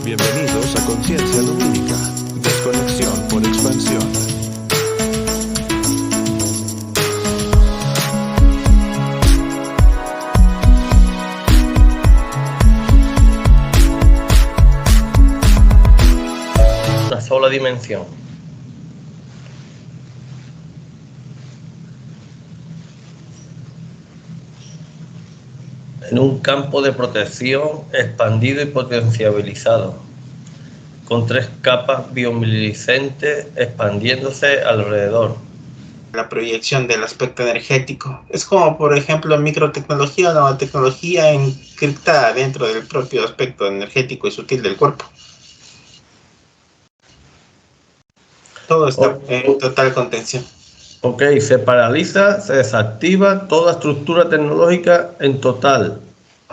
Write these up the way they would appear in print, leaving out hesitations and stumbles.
Bienvenidos a Conciencia Lumínica, desconexión por expansión. Una sola dimensión. En un campo de protección expandido y potenciabilizado, con 3 capas bioluminiscentes expandiéndose alrededor. La proyección del aspecto energético es como, por ejemplo, microtecnología o nanotecnología encriptada dentro del propio aspecto energético y sutil del cuerpo. Todo está en total contención. Ok, se paraliza, se desactiva toda estructura tecnológica en total,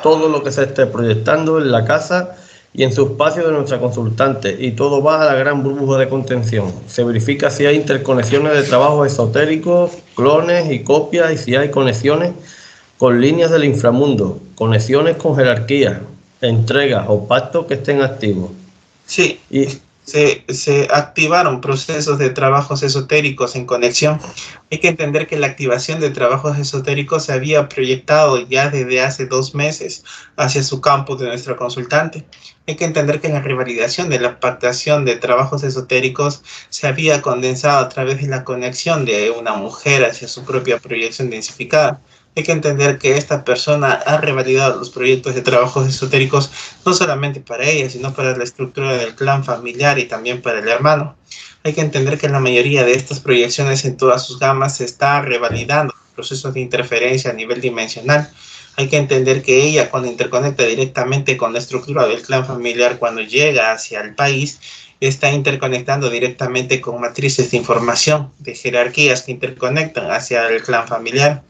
todo lo que se esté proyectando en la casa y en su espacio de nuestra consultante, y todo va a la gran burbuja de contención. Se verifica si hay interconexiones de trabajos esotéricos, clones y copias, y si hay conexiones con líneas del inframundo, conexiones con jerarquías, entregas o pactos que estén activos. Sí. Se activaron procesos de trabajos esotéricos en conexión. Hay que entender que la activación de trabajos esotéricos se había proyectado ya desde hace 2 meses hacia su campo de nuestra consultante. Hay que entender que la revalidación de la pactación de trabajos esotéricos se había condensado a través de la conexión de una mujer hacia su propia proyección densificada. Hay que entender que esta persona ha revalidado los proyectos de trabajos esotéricos no solamente para ella, sino para la estructura del clan familiar y también para el hermano. Hay que entender que la mayoría de estas proyecciones en todas sus gamas se está revalidando procesos de interferencia a nivel dimensional. Hay que entender que ella, cuando interconecta directamente con la estructura del clan familiar, cuando llega hacia el país, está interconectando directamente con matrices de información, de jerarquías que interconectan hacia el clan familiar.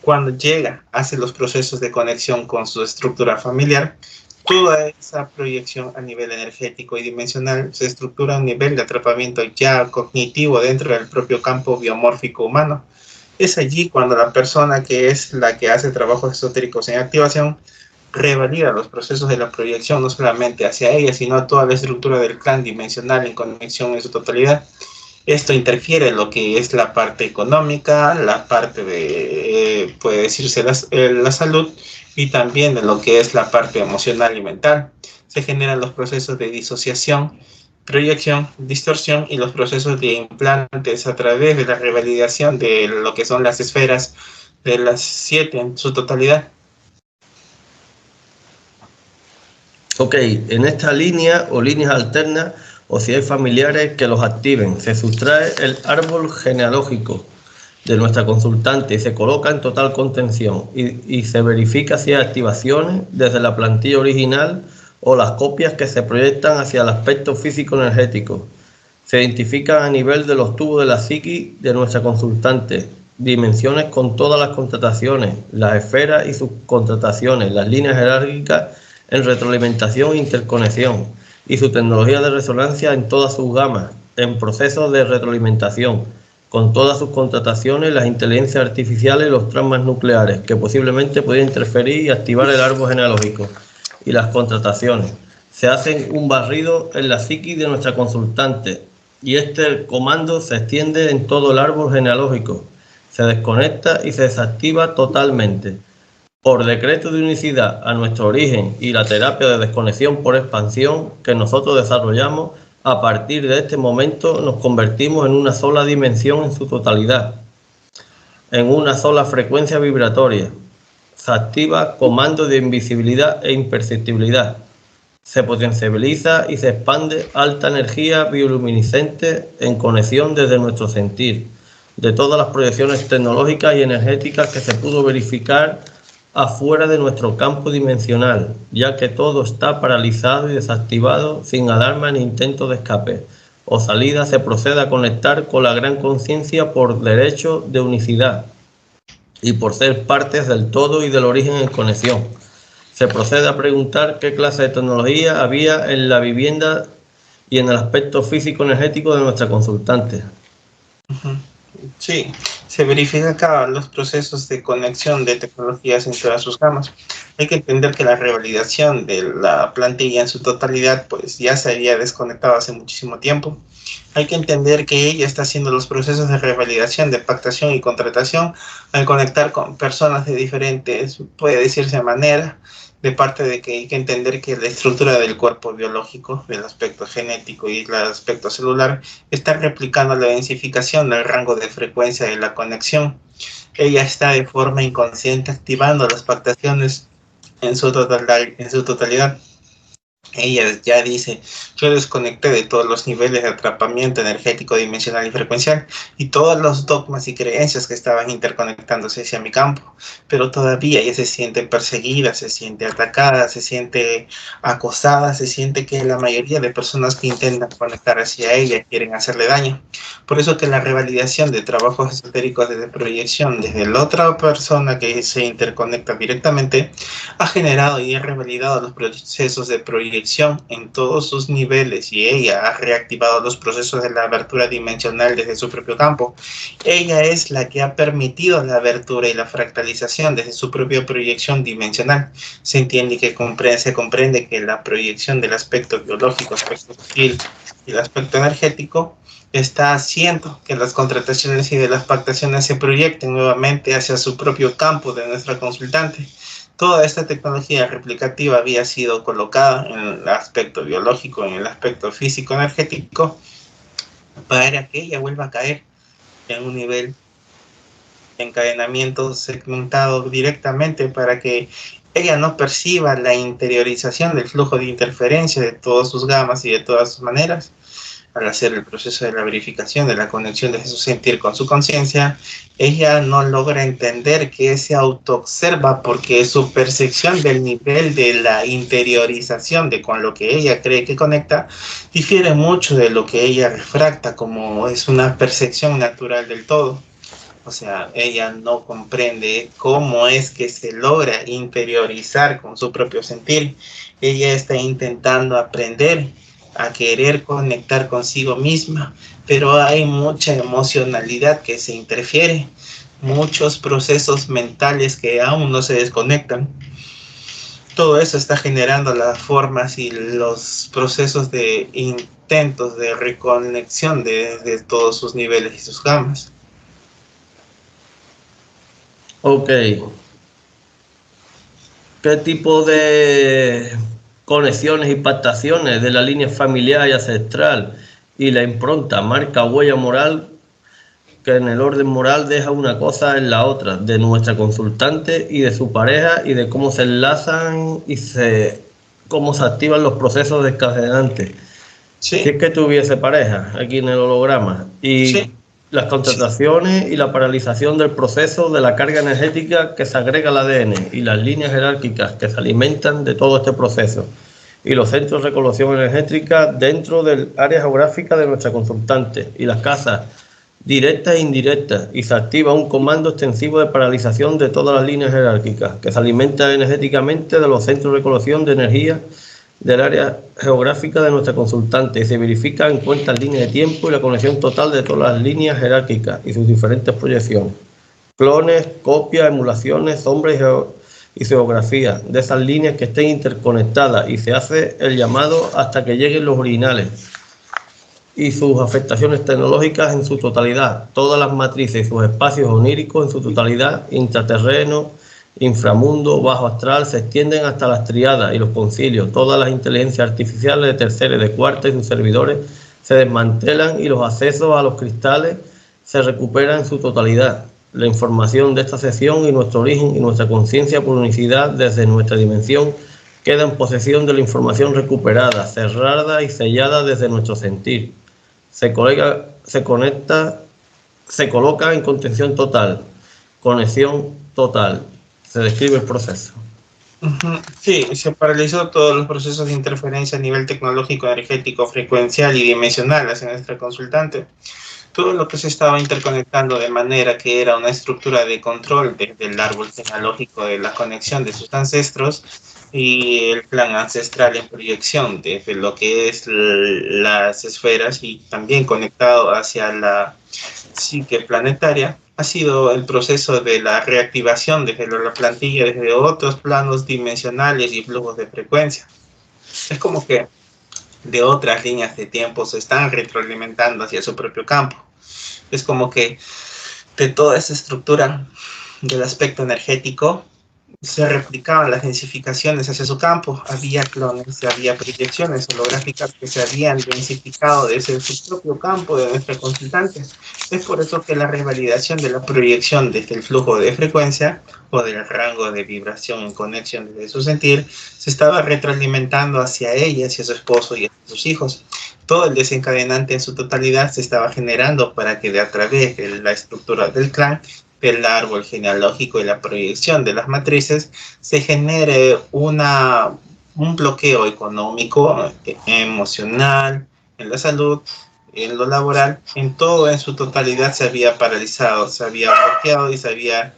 Cuando llega, hace los procesos de conexión con su estructura familiar, toda esa proyección a nivel energético y dimensional se estructura a un nivel de atrapamiento ya cognitivo dentro del propio campo biomórfico humano. Es allí cuando la persona que es la que hace trabajos esotéricos en activación revalida los procesos de la proyección no solamente hacia ella, sino a toda la estructura del clan dimensional en conexión en su totalidad. Esto interfiere en lo que es la parte económica, la parte de, puede decirse, la salud, y también de lo que es la parte emocional y mental. Se generan los procesos de disociación, proyección, distorsión y los procesos de implantes a través de la revalidación de lo que son las esferas de las 7 en su totalidad. Ok, en esta línea o líneas alternas, o si hay familiares que los activen, se sustrae el árbol genealógico de nuestra consultante y se coloca en total contención y se verifica si hay activaciones desde la plantilla original o las copias que se proyectan hacia el aspecto físico-energético. Se identifican a nivel de los tubos de la psiquis de nuestra consultante, dimensiones con todas las contrataciones, las esferas y sus contrataciones, las líneas jerárquicas en retroalimentación e interconexión, y su tecnología de resonancia en todas sus gamas, en procesos de retroalimentación, con todas sus contrataciones, las inteligencias artificiales y los traumas nucleares, que posiblemente pueden interferir y activar el árbol genealógico, y las contrataciones. Se hace un barrido en la psiquis de nuestra consultante, y este comando se extiende en todo el árbol genealógico, se desconecta y se desactiva totalmente. Por decreto de unicidad a nuestro origen y la terapia de desconexión por expansión que nosotros desarrollamos, a partir de este momento nos convertimos en una sola dimensión en su totalidad, en una sola frecuencia vibratoria. Se activa comando de invisibilidad e imperceptibilidad. Se potencializa y se expande alta energía bioluminiscente en conexión desde nuestro sentir, de todas las proyecciones tecnológicas y energéticas que se pudo verificar afuera de nuestro campo dimensional, ya que todo está paralizado y desactivado sin alarma ni intento de escape o salida. Se procede a conectar con la gran conciencia por derecho de unicidad y por ser partes del todo y del origen en conexión. Se procede a preguntar qué clase de tecnología había en la vivienda y en el aspecto físico-energético de nuestra consultante. Sí, se verificaban los procesos de conexión de tecnologías en todas sus gamas. Hay que entender que la revalidación de la plantilla en su totalidad pues ya se había desconectado hace muchísimo tiempo. Hay que entender que ella está haciendo los procesos de revalidación, de pactación y contratación al conectar con personas de diferentes, puede decirse, manera, de parte de que hay que entender que la estructura del cuerpo biológico, del aspecto genético y el aspecto celular, está replicando la densificación del rango de frecuencia de la conexión. Ella está de forma inconsciente activando las pactaciones en su totalidad. Ella ya dice, yo desconecté de todos los niveles de atrapamiento energético, dimensional y frecuencial y todos los dogmas y creencias que estaban interconectándose hacia mi campo, pero todavía ella se siente perseguida, se siente atacada, se siente acosada, se siente que la mayoría de personas que intentan conectar hacia ella quieren hacerle daño. Por eso que la revalidación de trabajos esotéricos desde proyección, desde la otra persona que se interconecta directamente, ha generado y ha revalidado los procesos de proyección en todos sus niveles y ella ha reactivado los procesos de la abertura dimensional desde su propio campo. Ella es la que ha permitido la abertura y la fractalización desde su propia proyección dimensional. Se entiende que se comprende que la proyección del aspecto biológico, aspecto sutil y el aspecto energético está haciendo que las contrataciones y de las pactaciones se proyecten nuevamente hacia su propio campo de nuestra consultante. Toda esta tecnología replicativa había sido colocada en el aspecto biológico, en el aspecto físico-energético, para que ella vuelva a caer en un nivel de encadenamiento segmentado directamente para que ella no perciba la interiorización del flujo de interferencia de todas sus gamas y de todas sus maneras. Al hacer el proceso de la verificación de la conexión de su sentir con su conciencia, ella no logra entender que se autoobserva porque su percepción del nivel de la interiorización de con lo que ella cree que conecta difiere mucho de lo que ella refracta como es una percepción natural del todo. O sea, ella no comprende cómo es que se logra interiorizar con su propio sentir. Ella está intentando aprender a querer conectar consigo misma, pero hay mucha emocionalidad que se interfiere, muchos procesos mentales que aún no se desconectan. Todo eso está generando las formas y los procesos de intentos de reconexión de todos sus niveles y sus gamas. Ok. ¿Qué tipo de conexiones y pactaciones de la línea familiar y ancestral y la impronta marca huella moral que en el orden moral deja una cosa en la otra, de nuestra consultante y de su pareja, y de cómo se enlazan y cómo se activan los procesos desencadenantes? Sí. Si es que tuviese pareja aquí en el holograma, y sí, las contrataciones y la paralización del proceso de la carga energética que se agrega al ADN y las líneas jerárquicas que se alimentan de todo este proceso, y los centros de recolección energética dentro del área geográfica de nuestra consultante y las casas directas e indirectas, y se activa un comando extensivo de paralización de todas las líneas jerárquicas que se alimentan energéticamente de los centros de recolección de energía del área geográfica de nuestra consultante, y se verifica en cuenta en línea de tiempo y la conexión total de todas las líneas jerárquicas y sus diferentes proyecciones, clones, copias, emulaciones, sombras y geografía de esas líneas que estén interconectadas, y se hace el llamado hasta que lleguen los originales y sus afectaciones tecnológicas en su totalidad, todas las matrices y sus espacios oníricos en su totalidad, intraterreno, inframundo, bajo astral, se extienden hasta las triadas y los concilios. Todas las inteligencias artificiales de tercera y de cuarta y sus servidores se desmantelan, y los accesos a los cristales se recuperan en su totalidad. La información de esta sesión y nuestro origen y nuestra conciencia por unicidad desde nuestra dimensión queda en posesión de la información recuperada, cerrada y sellada desde nuestro sentir. Se coloca en contención total, conexión total. Se describe el proceso. Sí, se paralizó todos los procesos de interferencia a nivel tecnológico, energético, frecuencial y dimensional hacia nuestra consultante. Todo lo que se estaba interconectando de manera que era una estructura de control desde el árbol genealógico de la conexión de sus ancestros y el plan ancestral en proyección desde lo que es las esferas, y también conectado hacia la psique planetaria, ha sido el proceso de la reactivación desde la plantilla, desde otros planos dimensionales y flujos de frecuencia. Es como que de otras líneas de tiempo se están retroalimentando hacia su propio campo. Es como que de toda esa estructura del aspecto energético se replicaban las densificaciones hacia su campo. Había clones, había proyecciones holográficas que se habían densificado desde su propio campo de nuestra consultante. Es por eso que la revalidación de la proyección desde el flujo de frecuencia o del rango de vibración en conexión desde su sentir se estaba retroalimentando hacia ella, hacia su esposo y hacia sus hijos. Todo el desencadenante en su totalidad se estaba generando para que a través de la estructura del clan, del árbol genealógico y la proyección de las matrices, se genere un bloqueo económico, emocional, en la salud, en lo laboral, en todo en su totalidad se había paralizado, se había bloqueado y se había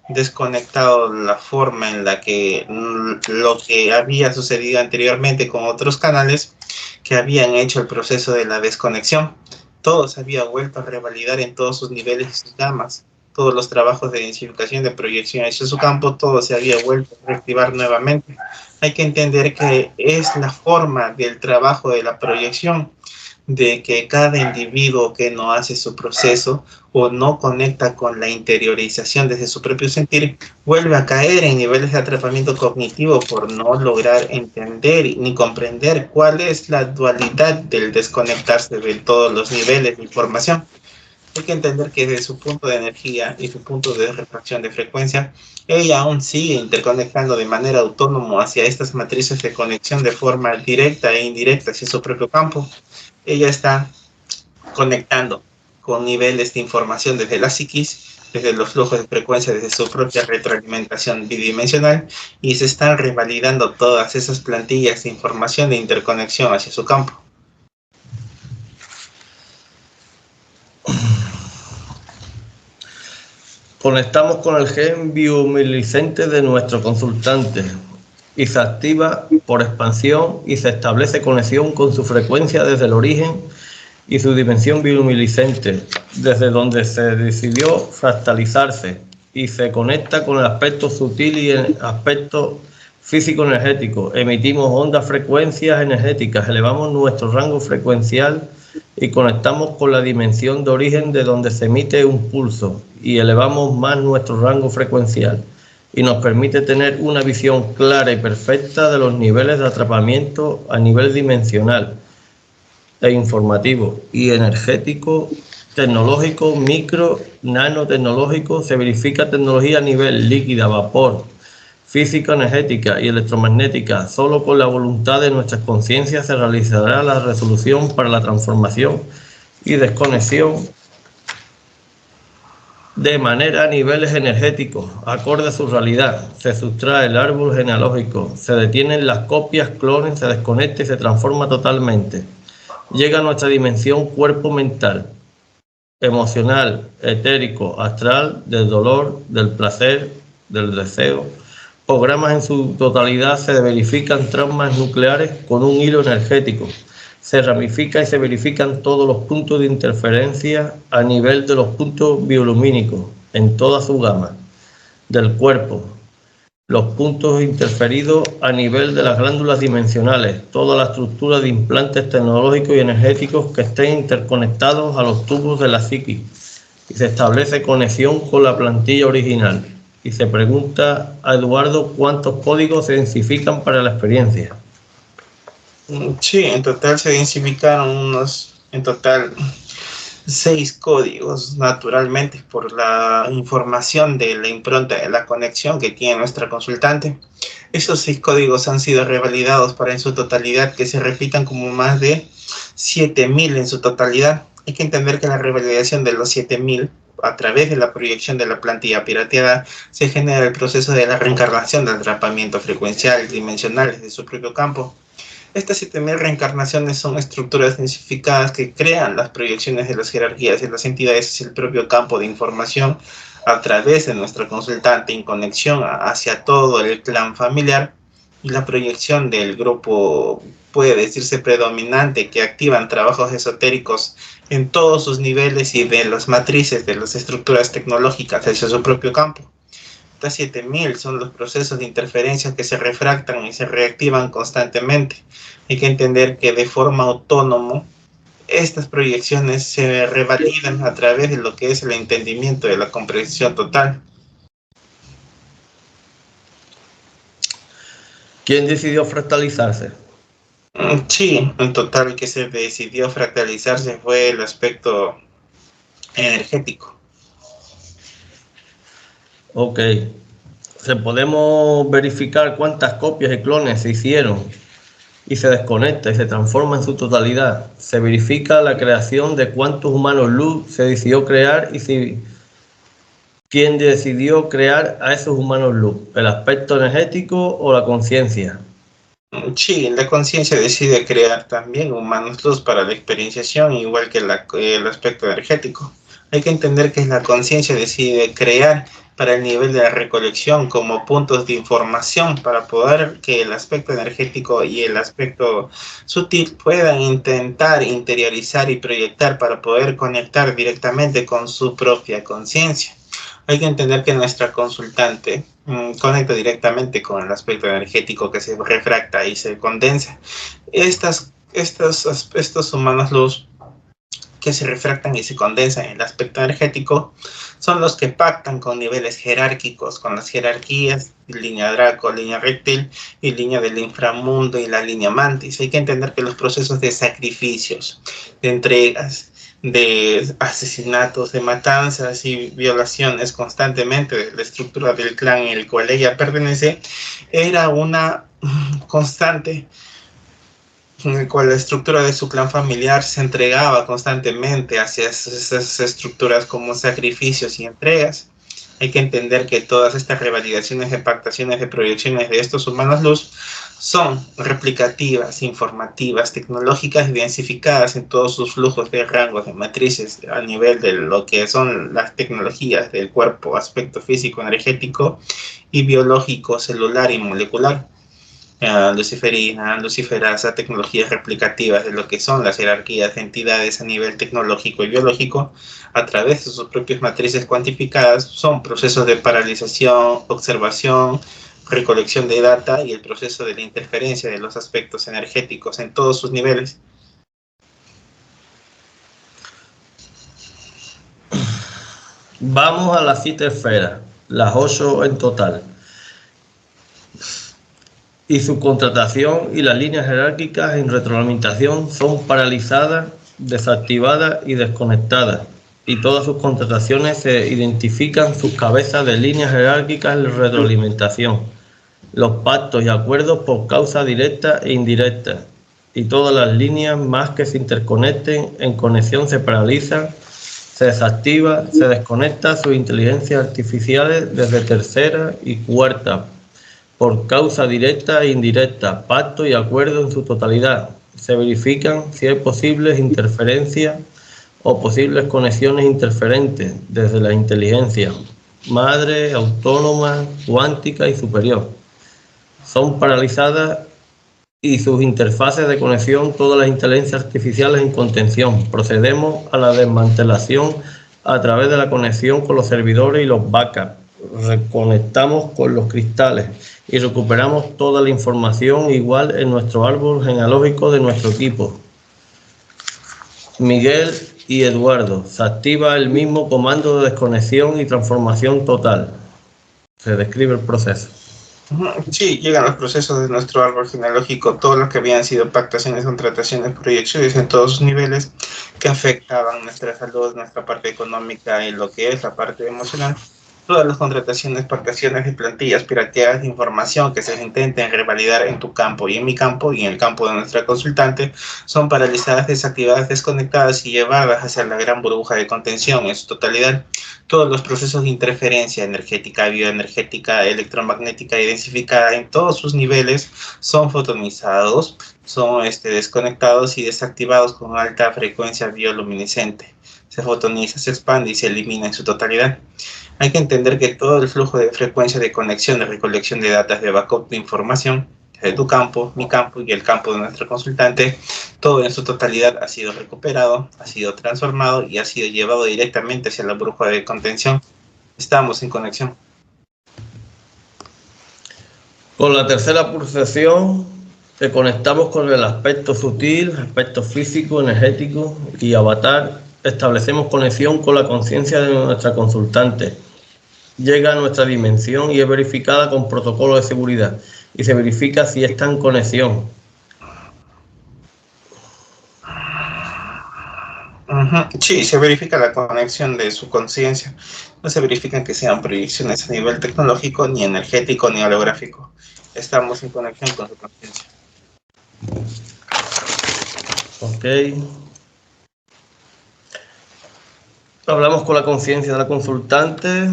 desconectado la forma en la que lo que había sucedido anteriormente con otros canales que habían hecho el proceso de la desconexión. Todo se había vuelto a revalidar en todos sus niveles y sus gamas. Todos los trabajos de densificación, de proyección hacia su campo, todo se había vuelto a reactivar nuevamente. Hay que entender que es la forma del trabajo de la proyección, de que cada individuo que no hace su proceso o no conecta con la interiorización desde su propio sentir, vuelve a caer en niveles de atrapamiento cognitivo por no lograr entender ni comprender cuál es la dualidad del desconectarse de todos los niveles de información. Hay que entender que desde su punto de energía y su punto de refracción de frecuencia, ella aún sigue interconectando de manera autónoma hacia estas matrices de conexión de forma directa e indirecta hacia su propio campo. Ella está conectando con niveles de información desde la psiquis, desde los flujos de frecuencia, desde su propia retroalimentación bidimensional, y se están revalidando todas esas plantillas de información de interconexión hacia su campo. Conectamos con el gen bioluminiscente de nuestro consultante y se activa por expansión y se establece conexión con su frecuencia desde el origen y su dimensión bioluminiscente, desde donde se decidió fractalizarse, y se conecta con el aspecto sutil y el aspecto físico-energético. Emitimos ondas, frecuencias energéticas, elevamos nuestro rango frecuencial y conectamos con la dimensión de origen de donde se emite un pulso, y elevamos más nuestro rango frecuencial, y nos permite tener una visión clara y perfecta de los niveles de atrapamiento a nivel dimensional e informativo y energético, tecnológico, micro, nanotecnológico. Se verifica tecnología a nivel líquida, vapor, física, energética y electromagnética. Solo con la voluntad de nuestras conciencias se realizará la resolución para la transformación y desconexión de manera a niveles energéticos, acorde a su realidad. Se sustrae el árbol genealógico, se detienen las copias, clones, se desconecta y se transforma totalmente. Llega a nuestra dimensión cuerpo mental, emocional, etérico, astral, del dolor, del placer, del deseo. Programas en su totalidad, se verifican traumas nucleares con un hilo energético. Se ramifica y se verifican todos los puntos de interferencia a nivel de los puntos biolumínicos en toda su gama del cuerpo. Los puntos interferidos a nivel de las glándulas dimensionales, toda la estructura de implantes tecnológicos y energéticos que estén interconectados a los tubos de la psiquis, y se establece conexión con la plantilla original. Y se pregunta a Eduardo cuántos códigos se densifican para la experiencia. Sí, en total se densificaron en total 6 códigos, naturalmente, por la información de la impronta de la conexión que tiene nuestra consultante. Esos 6 códigos han sido revalidados para en su totalidad que se repitan como más de 7000 en su totalidad. Hay que entender que la revalidación de los 7000 a través de la proyección de la plantilla pirateada se genera el proceso de la reencarnación del atrapamiento frecuencial dimensional de su propio campo. Estas 7000 reencarnaciones son estructuras densificadas que crean las proyecciones de las jerarquías y las entidades hacia el propio campo de información a través de nuestra consultante en conexión hacia todo el clan familiar, y la proyección del grupo puede decirse predominante, que activan trabajos esotéricos en todos sus niveles y de las matrices de las estructuras tecnológicas hacia su propio campo. Hasta 7000 son los procesos de interferencia que se refractan y se reactivan constantemente. Hay que entender que de forma autónoma estas proyecciones se revalidan a través de lo que es el entendimiento de la comprensión total. ¿Quién decidió fractalizarse? Sí, en total que se decidió fractalizarse fue el aspecto energético. Ok. ¿Podemos verificar cuántas copias y clones se hicieron y se desconecta y se transforma en su totalidad? Se verifica la creación de cuántos humanos luz se decidió crear y si quién decidió crear a esos humanos luz, el aspecto energético o la conciencia. Sí, la conciencia decide crear también humanos luz para la experienciación, igual que el aspecto energético. Hay que entender que la conciencia decide crear para el nivel de la recolección como puntos de información para poder que el aspecto energético y el aspecto sutil puedan intentar interiorizar y proyectar para poder conectar directamente con su propia conciencia. Hay que entender que nuestra consultante conecta directamente con el aspecto energético que se refracta y se condensa. Estos humanos luz que se refractan y se condensan en el aspecto energético son los que pactan con niveles jerárquicos, con las jerarquías, línea Draco, línea Reptil y línea del inframundo y la línea Mantis. Hay que entender que los procesos de sacrificios, de entregas, de asesinatos, de matanzas y violaciones constantemente de la estructura del clan en el cual ella pertenece, era una constante en el cual la estructura de su clan familiar se entregaba constantemente hacia esas estructuras como sacrificios y entregas. Hay que entender que todas estas revalidaciones de pactaciones de proyecciones de estos humanos luz son replicativas, informativas, tecnológicas y densificadas en todos sus flujos de rangos de matrices a nivel de lo que son las tecnologías del cuerpo, aspecto físico, energético y biológico, celular y molecular. Luciferina, luciferasa, tecnologías replicativas de lo que son las jerarquías de entidades a nivel tecnológico y biológico a través de sus propias matrices cuantificadas, son procesos de paralización, observación, recolección de data y el proceso de la interferencia de los aspectos energéticos en todos sus niveles. Vamos a las 7 esferas, las 8 en total. Y su contratación y las líneas jerárquicas en retroalimentación son paralizadas, desactivadas y desconectadas. Y todas sus contrataciones se identifican sus cabezas de líneas jerárquicas en retroalimentación, los pactos y acuerdos por causa directa e indirecta. Y todas las líneas más que se interconecten en conexión se paralizan, se desactiva, se desconecta sus inteligencias artificiales desde tercera y cuarta, por causa directa e indirecta, pacto y acuerdo en su totalidad. Se verifican si hay posibles interferencias o posibles conexiones interferentes desde la inteligencia madre, autónoma, cuántica y superior. Son paralizadas y sus interfaces de conexión todas las inteligencias artificiales en contención. Procedemos a la desmantelación a través de la conexión con los servidores y los backups. Reconectamos con los cristales y recuperamos toda la información igual en nuestro árbol genealógico de nuestro equipo. Miguel y Eduardo, se activa el mismo comando de desconexión y transformación total. Se describe el proceso. Sí, llegan los procesos de nuestro árbol genealógico, todos los que habían sido pactaciones, contrataciones, proyecciones en todos sus niveles que afectaban nuestra salud, nuestra parte económica y lo que es la parte emocional. Todas las contrataciones, pactaciones y plantillas pirateadas de información que se intenten revalidar en tu campo y en mi campo y en el campo de nuestra consultante son paralizadas, desactivadas, desconectadas y llevadas hacia la gran burbuja de contención en su totalidad. Todos los procesos de interferencia energética, bioenergética, electromagnética y densificada en todos sus niveles son fotonizados, son desconectados y desactivados con alta frecuencia bioluminiscente. Se fotoniza, se expande y se elimina en su totalidad. Hay que entender que todo el flujo de frecuencia de conexión, de recolección de datos, de backup de información, de tu campo, mi campo y el campo de nuestro consultante, todo en su totalidad ha sido recuperado, ha sido transformado y ha sido llevado directamente hacia la brújula de contención. Estamos en conexión. Con la tercera pulsación te conectamos con el aspecto sutil, aspecto físico, energético y avatar. Establecemos conexión con la conciencia de nuestra consultante. Llega a nuestra dimensión y es verificada con protocolo de seguridad y se verifica si está en conexión. Sí, se verifica la conexión de su conciencia. No se verifican que sean proyecciones a nivel tecnológico, ni energético, ni holográfico. Estamos en conexión con su conciencia. Ok. Hablamos con la conciencia de la consultante.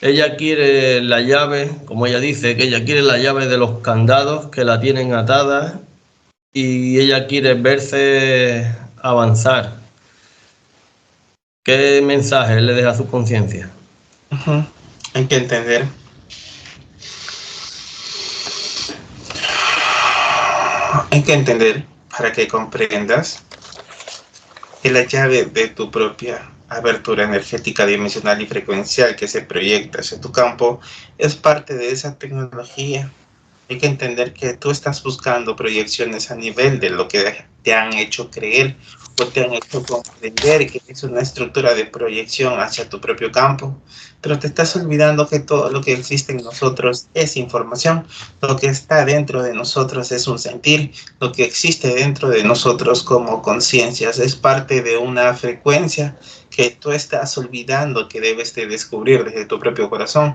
Ella quiere la llave, como ella dice, que ella quiere la llave de los candados que la tienen atada y ella quiere verse avanzar. ¿Qué mensaje le deja a su conciencia? Hay que entender para que comprendas que la llave de tu propia abertura energética dimensional y frecuencial que se proyecta hacia tu campo es parte de esa tecnología. Hay que entender que tú estás buscando proyecciones a nivel de lo que te han hecho creer o te han hecho comprender que es una estructura de proyección hacia tu propio campo, pero te estás olvidando que todo lo que existe en nosotros es información. Lo que está dentro de nosotros es un sentir. Lo que existe dentro de nosotros como conciencias es parte de una frecuencia que tú estás olvidando que debes de descubrir desde tu propio corazón.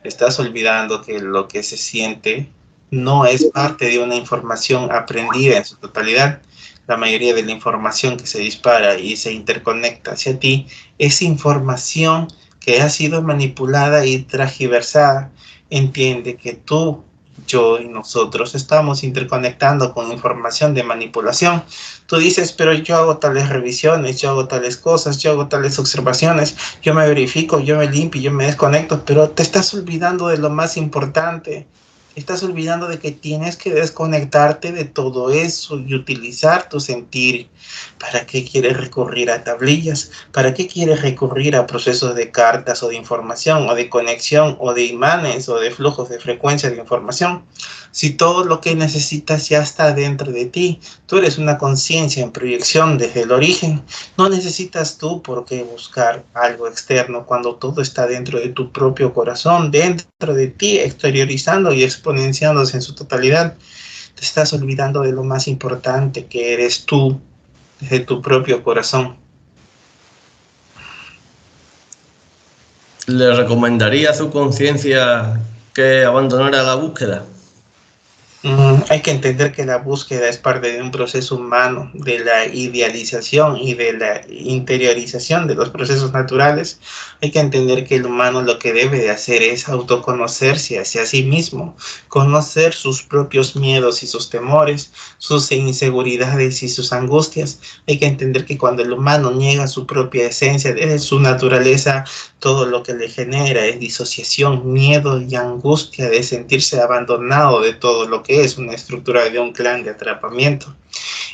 Estás olvidando que lo que se siente no es parte de una información aprendida en su totalidad. La mayoría de la información que se dispara y se interconecta hacia ti es información que ha sido manipulada y transgiversada. Entiende que tú, yo y nosotros estamos interconectando con información de manipulación. Tú dices, pero yo hago tales revisiones, yo hago tales cosas, yo hago tales observaciones, yo me verifico, yo me limpio, yo me desconecto, pero te estás olvidando de lo más importante. Estás olvidando de que tienes que desconectarte de todo eso y utilizar tu sentir. ¿Para qué quieres recurrir a tablillas? ¿Para qué quieres recurrir a procesos de cartas o de información o de conexión o de imanes o de flujos de frecuencia de información? Si todo lo que necesitas ya está dentro de ti, tú eres una conciencia en proyección desde el origen. No necesitas tú por qué buscar algo externo cuando todo está dentro de tu propio corazón, dentro de ti, exteriorizando y exponenciándose en su totalidad. Te estás olvidando de lo más importante que eres tú, desde tu propio corazón. ¿Le recomendaría a su conciencia que abandonara la búsqueda? Hay que entender que la búsqueda es parte de un proceso humano, de la idealización y de la interiorización de los procesos naturales. Hay que entender que el humano lo que debe de hacer es autoconocerse hacia sí mismo, conocer sus propios miedos y sus temores, sus inseguridades y sus angustias. Hay que entender que cuando el humano niega su propia esencia, desde su naturaleza, todo lo que le genera es disociación, miedo y angustia de sentirse abandonado de todo lo que es una estructura de un clan de atrapamiento.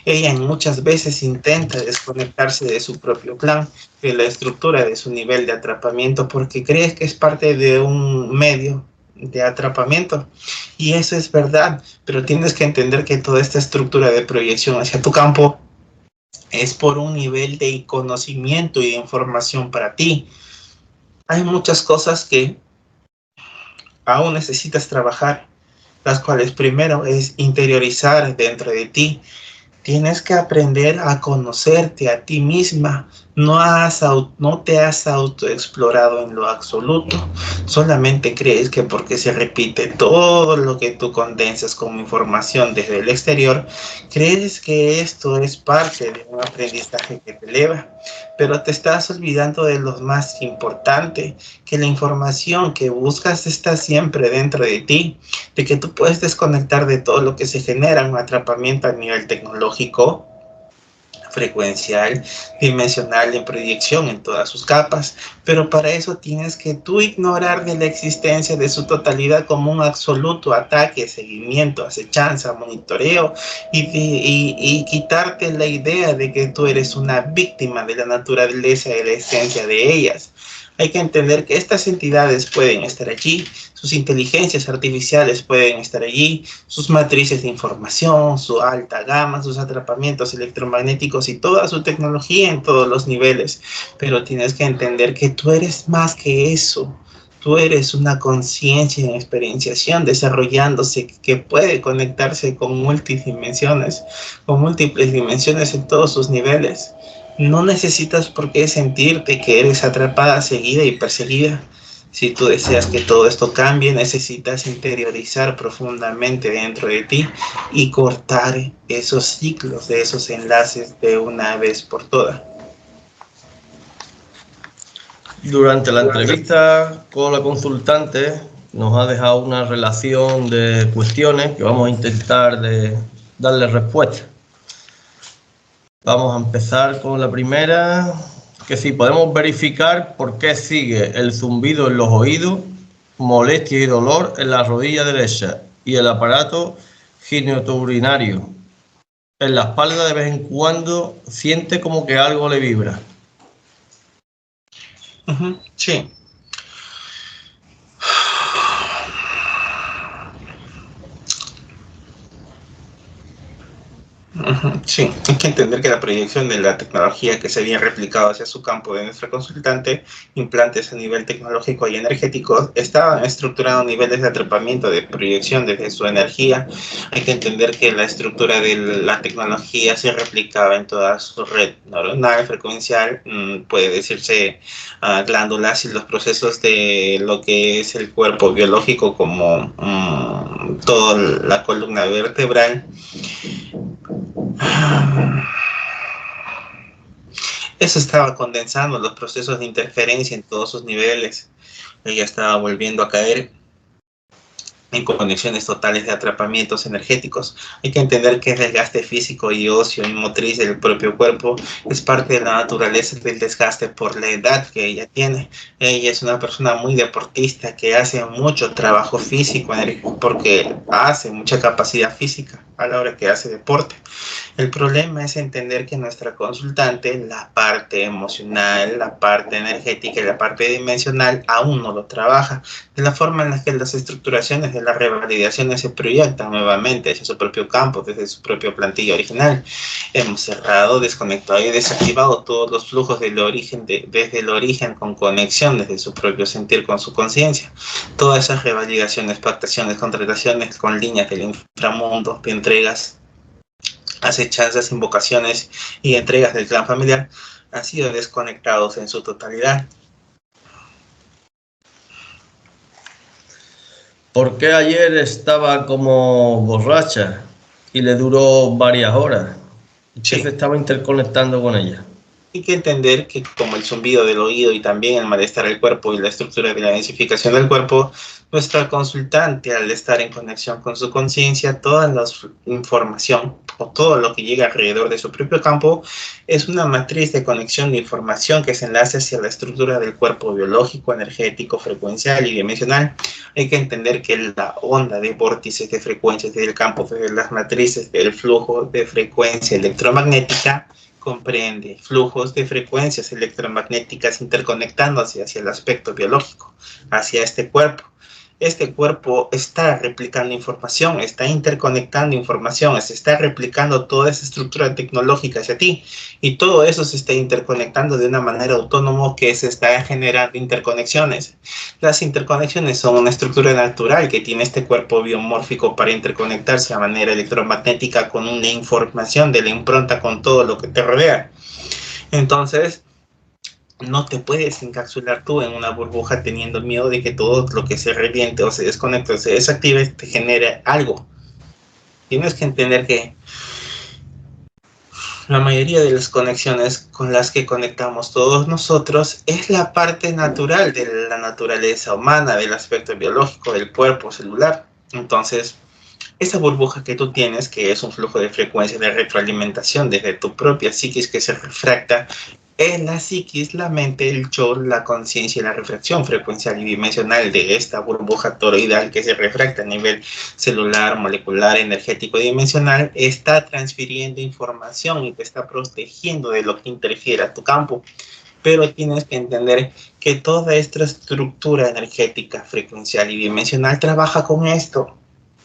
Ella muchas veces intenta desconectarse de su propio clan, de la estructura de su nivel de atrapamiento, porque cree que es parte de un medio de atrapamiento. Y eso es verdad, pero tienes que entender que toda esta estructura de proyección hacia tu campo es por un nivel de conocimiento y de información para ti. Hay muchas cosas que aún necesitas trabajar, las cuales primero es interiorizar dentro de ti. Tienes que aprender a conocerte a ti misma. No te has autoexplorado en lo absoluto. Solamente crees que porque se repite todo lo que tú condensas como información desde el exterior, crees que esto es parte de un aprendizaje que te eleva. Pero te estás olvidando de lo más importante, que la información que buscas está siempre dentro de ti, de que tú puedes desconectar de todo lo que se genera un atrapamiento a nivel tecnológico, frecuencial, dimensional, en proyección en todas sus capas, pero para eso tienes que tú ignorar de la existencia de su totalidad como un absoluto ataque, seguimiento, acechanza, monitoreo y quitarte la idea de que tú eres una víctima de la naturaleza y la esencia de ellas. Hay que entender que estas entidades pueden estar allí, sus inteligencias artificiales pueden estar allí, sus matrices de información, su alta gama, sus atrapamientos electromagnéticos y toda su tecnología en todos los niveles. Pero tienes que entender que tú eres más que eso. Tú eres una conciencia en experienciación desarrollándose que puede conectarse con múltiples dimensiones en todos sus niveles. No necesitas por qué sentirte que eres atrapada, seguida y perseguida. Si tú deseas que todo esto cambie, necesitas interiorizar profundamente dentro de ti y cortar esos ciclos de esos enlaces de una vez por todas. Durante la entrevista con la consultante nos ha dejado una relación de cuestiones que vamos a intentar darle respuesta. Vamos a empezar con la primera, que si podemos verificar por qué sigue el zumbido en los oídos, molestia y dolor en la rodilla derecha y el aparato genitourinario. En la espalda de vez en cuando siente como que algo le vibra. Sí. Sí, hay que entender que la proyección de la tecnología que se había replicado hacia su campo de nuestra consultante, implantes a nivel tecnológico y energético, estaban estructurados niveles de atrapamiento de proyección desde su energía. Hay que entender que la estructura de la tecnología se replicaba en toda su red neuronal, frecuencial, puede decirse glándulas y los procesos de lo que es el cuerpo biológico como toda la columna vertebral. Eso estaba condensando los procesos de interferencia en todos sus niveles. Ella estaba volviendo a caer en conexiones totales de atrapamientos energéticos. Hay que entender que el desgaste físico y óseo y motriz del propio cuerpo es parte de la naturaleza del desgaste por la edad que ella tiene. Ella es una persona muy deportista que hace mucho trabajo físico porque hace mucha capacidad física a la hora que hace deporte. El problema es entender que nuestra consultante, la parte emocional, la parte energética y la parte dimensional aún no lo trabaja, de la forma en la que las estructuraciones de las revalidaciones se proyectan nuevamente hacia su propio campo, desde su propio plantilla original. Hemos cerrado, desconectado y desactivado todos los flujos del origen desde el origen con conexión desde su propio sentir con su conciencia. Todas esas revalidaciones, pactaciones, contrataciones con líneas del inframundo, entregas, acechanzas, invocaciones y entregas del clan familiar han sido desconectados en su totalidad. ¿Por qué ayer estaba como borracha y le duró varias horas? ¿Qué se estaba interconectando con ella? Hay que entender que como el zumbido del oído y también el malestar del cuerpo y la estructura de la densificación del cuerpo, nuestra consultante, al estar en conexión con su conciencia, toda la información o todo lo que llega alrededor de su propio campo es una matriz de conexión de información que se enlaza hacia la estructura del cuerpo biológico, energético, frecuencial y dimensional. Hay que entender que la onda de vórtices de frecuencias del campo, de las matrices del flujo de frecuencia electromagnética, comprende flujos de frecuencias electromagnéticas interconectándose hacia el aspecto biológico, hacia este cuerpo. Este cuerpo está replicando información, está interconectando información, se está replicando toda esa estructura tecnológica hacia ti y todo eso se está interconectando de una manera autónoma que se está generando interconexiones. Las interconexiones son una estructura natural que tiene este cuerpo biomórfico para interconectarse de manera electromagnética con una información de la impronta con todo lo que te rodea. Entonces, no te puedes encapsular tú en una burbuja teniendo miedo de que todo lo que se reviente o se desconecte o se desactive te genere algo. Tienes que entender que la mayoría de las conexiones con las que conectamos todos nosotros es la parte natural de la naturaleza humana, del aspecto biológico del cuerpo celular. Entonces, esa burbuja que tú tienes, que es un flujo de frecuencia de retroalimentación desde tu propia psiquis que se refracta en la psiquis, la mente, el yo, la conciencia y la refracción frecuencial y dimensional de esta burbuja toroidal que se refracta a nivel celular, molecular, energético y dimensional, está transfiriendo información y te está protegiendo de lo que interfiere a tu campo. Pero tienes que entender que toda esta estructura energética, frecuencial y dimensional trabaja con esto.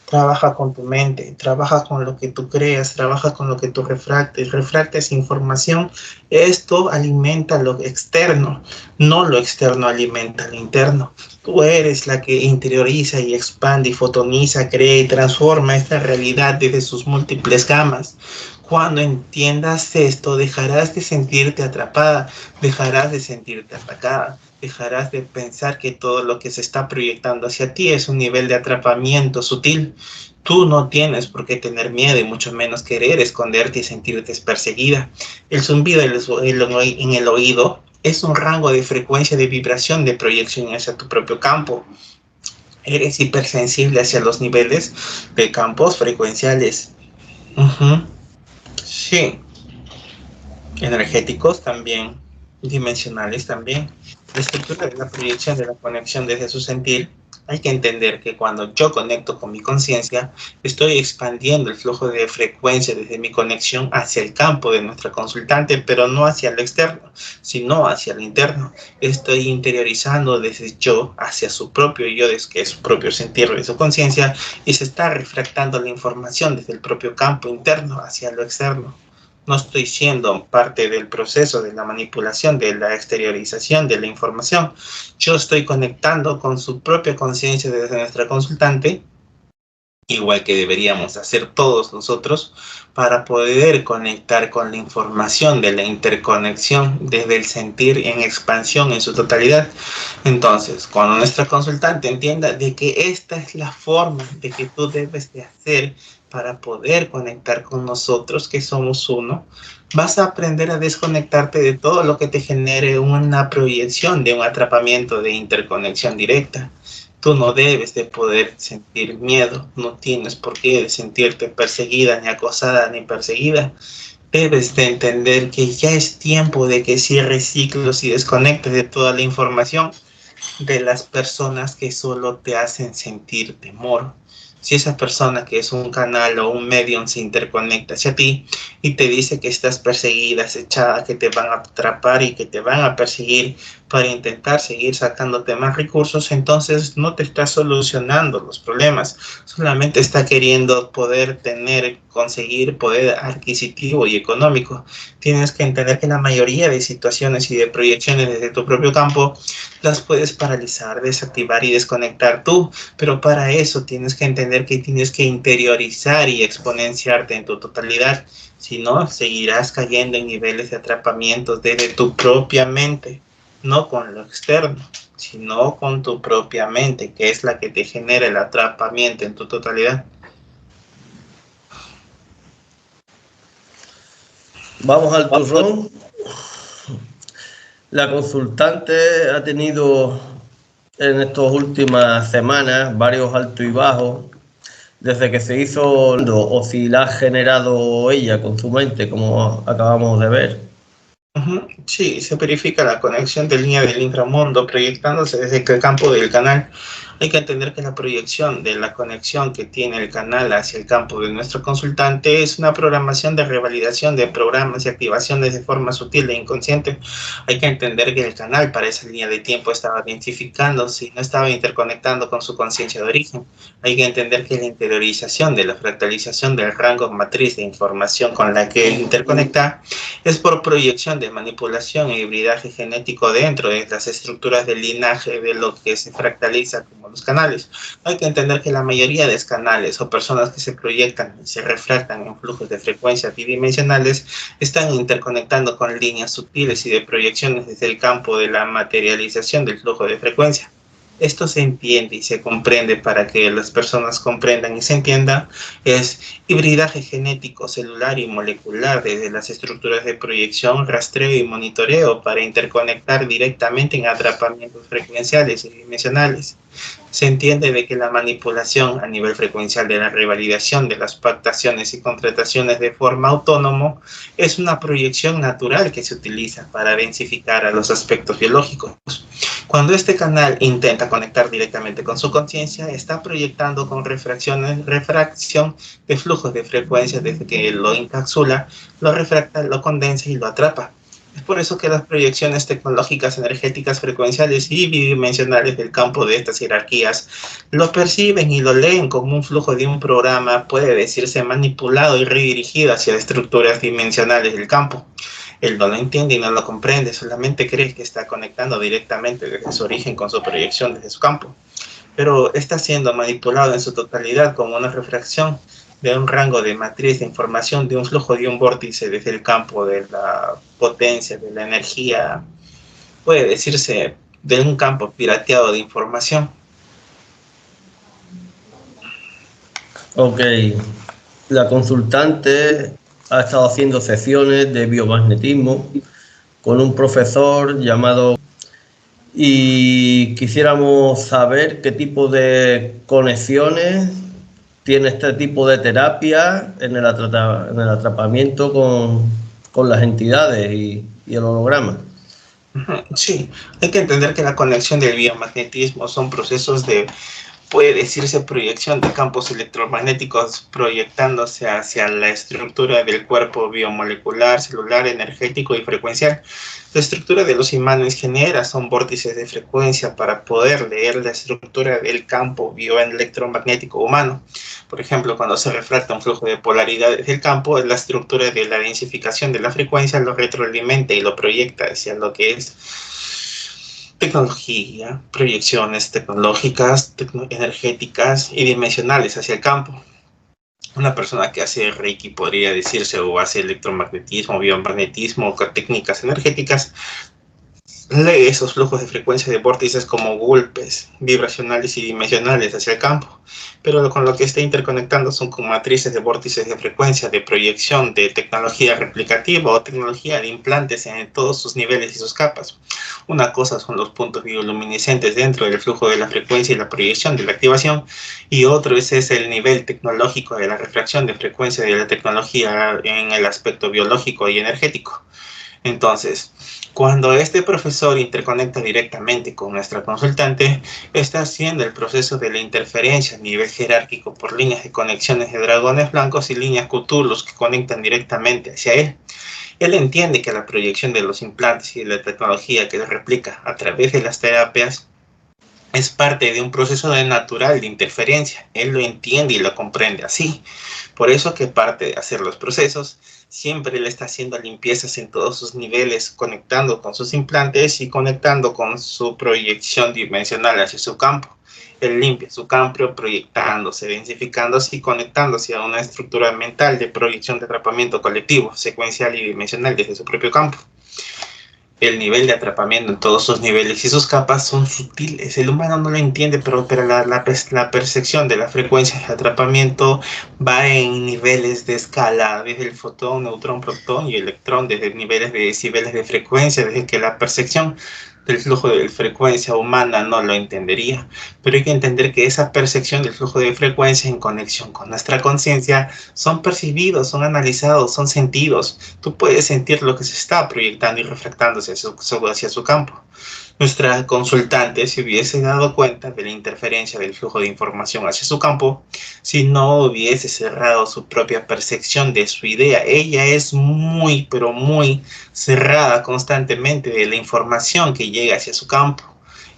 Trabaja con tu mente, trabaja con lo que tú creas, trabaja con lo que tú refractes información. Esto alimenta lo externo, no lo externo alimenta lo interno. Tú eres la que interioriza y expande y fotoniza, crea y transforma esta realidad desde sus múltiples gamas. Cuando entiendas esto, dejarás de sentirte atrapada, dejarás de sentirte atacada, dejarás de pensar que todo lo que se está proyectando hacia ti es un nivel de atrapamiento sutil. Tú no tienes por qué tener miedo y mucho menos querer esconderte y sentirte perseguida. El zumbido en el oído es un rango de frecuencia de vibración de proyección hacia tu propio campo. Eres hipersensible hacia los niveles de campos frecuenciales. Sí, energéticos también, dimensionales también. La estructura de la proyección de la conexión desde su sentir, hay que entender que cuando yo conecto con mi conciencia, estoy expandiendo el flujo de frecuencia desde mi conexión hacia el campo de nuestra consultante, pero no hacia lo externo, sino hacia lo interno. Estoy interiorizando desde yo hacia su propio yo, que es su propio sentir de su conciencia, y se está refractando la información desde el propio campo interno hacia lo externo. No estoy siendo parte del proceso de la manipulación, de la exteriorización de la información. Yo estoy conectando con su propia conciencia desde nuestra consultante, igual que deberíamos hacer todos nosotros, para poder conectar con la información de la interconexión desde el sentir en expansión en su totalidad. Entonces, cuando nuestra consultante entienda de que esta es la forma de que tú debes de hacer para poder conectar con nosotros, que somos uno, vas a aprender a desconectarte de todo lo que te genere una proyección de un atrapamiento de interconexión directa. Tú no debes de poder sentir miedo, no tienes por qué sentirte perseguida, ni acosada, ni perseguida. Debes de entender que ya es tiempo de que cierres ciclos y desconectes de toda la información de las personas que solo te hacen sentir temor. Si esa persona que es un canal o un medium se interconecta hacia ti y te dice que estás perseguida, acechada, que te van a atrapar y que te van a perseguir para intentar seguir sacándote más recursos, entonces no te está solucionando los problemas, solamente está queriendo poder conseguir poder adquisitivo y económico. Tienes que entender que la mayoría de situaciones y de proyecciones desde tu propio campo las puedes paralizar, desactivar y desconectar tú, pero para eso tienes que entender que tienes que interiorizar y exponenciarte en tu totalidad, si no seguirás cayendo en niveles de atrapamiento desde tu propia mente, no con lo externo, sino con tu propia mente, que es la que te genera el atrapamiento en tu totalidad. Vamos al turrón. La consultante ha tenido en estas últimas semanas varios altos y bajos. Desde que se hizo, o si la ha generado ella con su mente, como acabamos de ver. Sí, se verifica la conexión de línea del inframundo proyectándose desde el campo del canal. Hay que entender que la proyección de la conexión que tiene el canal hacia el campo de nuestro consultante es una programación de revalidación de programas y activaciones de forma sutil e inconsciente. Hay que entender que el canal para esa línea de tiempo estaba identificándose y no estaba interconectando con su conciencia de origen. Hay que entender que la interiorización de la fractalización del rango matriz de información con la que interconecta es por proyección de manipulación e hibridaje genético dentro de las estructuras del linaje de lo que se fractaliza como los canales. Hay que entender que la mayoría de canales o personas que se proyectan y se refractan en flujos de frecuencias bidimensionales están interconectando con líneas sutiles y de proyecciones desde el campo de la materialización del flujo de frecuencia. Esto se entiende y se comprende para que las personas comprendan y se entiendan. Es hibridaje genético, celular y molecular desde las estructuras de proyección, rastreo y monitoreo para interconectar directamente en atrapamientos frecuenciales y dimensionales. Se entiende de que la manipulación a nivel frecuencial de la revalidación de las pactaciones y contrataciones de forma autónoma es una proyección natural que se utiliza para densificar a los aspectos biológicos. Cuando este canal intenta conectar directamente con su conciencia, está proyectando con refracción de flujos de frecuencia desde que lo encapsula, lo refracta, lo condensa y lo atrapa. Es por eso que las proyecciones tecnológicas, energéticas, frecuenciales y bidimensionales del campo de estas jerarquías lo perciben y lo leen como un flujo de un programa, puede decirse manipulado y redirigido hacia estructuras dimensionales del campo. Él no lo entiende y no lo comprende, solamente cree que está conectando directamente desde su origen con su proyección desde su campo. Pero está siendo manipulado en su totalidad como una refracción de un rango de matriz de información, de un flujo de un vórtice desde el campo de la potencia, de la energía, puede decirse de un campo pirateado de información. Ok, la consultante ha estado haciendo sesiones de biomagnetismo con un profesor llamado, y quisiéramos saber qué tipo de conexiones tiene este tipo de terapia en el atrapamiento con las entidades y el holograma. Sí, hay que entender que la conexión del biomagnetismo son procesos de, puede decirse, proyección de campos electromagnéticos proyectándose hacia la estructura del cuerpo biomolecular, celular, energético y frecuencial. La estructura de los imanes genera son vórtices de frecuencia para poder leer la estructura del campo bioelectromagnético humano. Por ejemplo, cuando se refracta un flujo de polaridades del campo, la estructura de la densificación de la frecuencia lo retroalimenta y lo proyecta hacia lo que es tecnología, proyecciones tecnológicas, energéticas y dimensionales hacia el campo. Una persona que hace Reiki, podría decirse, o hace electromagnetismo, biomagnetismo, con técnicas energéticas, lee esos flujos de frecuencia de vórtices como golpes vibracionales y dimensionales hacia el campo, pero con lo que está interconectando son con matrices de vórtices de frecuencia, de proyección, de tecnología replicativa o tecnología de implantes en todos sus niveles y sus capas. Una cosa son los puntos bioluminiscentes dentro del flujo de la frecuencia y la proyección de la activación, y otro es el nivel tecnológico de la refracción de frecuencia de la tecnología en el aspecto biológico y energético. Entonces, cuando este profesor interconecta directamente con nuestra consultante, está haciendo el proceso de la interferencia a nivel jerárquico por líneas de conexiones de dragones blancos y líneas Cthulhu que conectan directamente hacia él. Él entiende que la proyección de los implantes y de la tecnología que replica a través de las terapias es parte de un proceso natural de interferencia. Él lo entiende y lo comprende así. Por eso que parte de hacer los procesos, siempre él está haciendo limpiezas en todos sus niveles, conectando con sus implantes y conectando con su proyección dimensional hacia su campo. Él limpia su campo proyectándose, densificándose y conectándose a una estructura mental de proyección de atrapamiento colectivo, secuencial y dimensional desde su propio campo. El nivel de atrapamiento en todos sus niveles y sus capas son sutiles. El humano no lo entiende, pero la percepción de la frecuencia de atrapamiento va en niveles de escala, desde el fotón, neutrón, protón y electrón, desde niveles de decibeles de frecuencia, desde que la percepción del flujo de frecuencia humana no lo entendería, pero hay que entender que esa percepción del flujo de frecuencia en conexión con nuestra conciencia son percibidos, son analizados, son sentidos. Tú puedes sentir lo que se está proyectando y refractándose hacia su campo. Nuestra consultante se hubiese dado cuenta de la interferencia del flujo de información hacia su campo si no hubiese cerrado su propia percepción de su idea. Ella es muy, pero muy cerrada constantemente de la información que llega hacia su campo.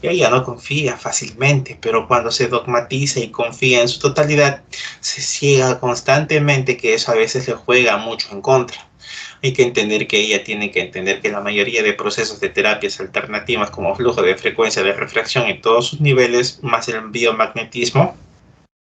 Ella no confía fácilmente, pero cuando se dogmatiza y confía en su totalidad, se ciega constantemente, que eso a veces le juega mucho en contra. Hay que entender que ella tiene que entender que la mayoría de procesos de terapias alternativas como flujo de frecuencia de refracción en todos sus niveles, más el biomagnetismo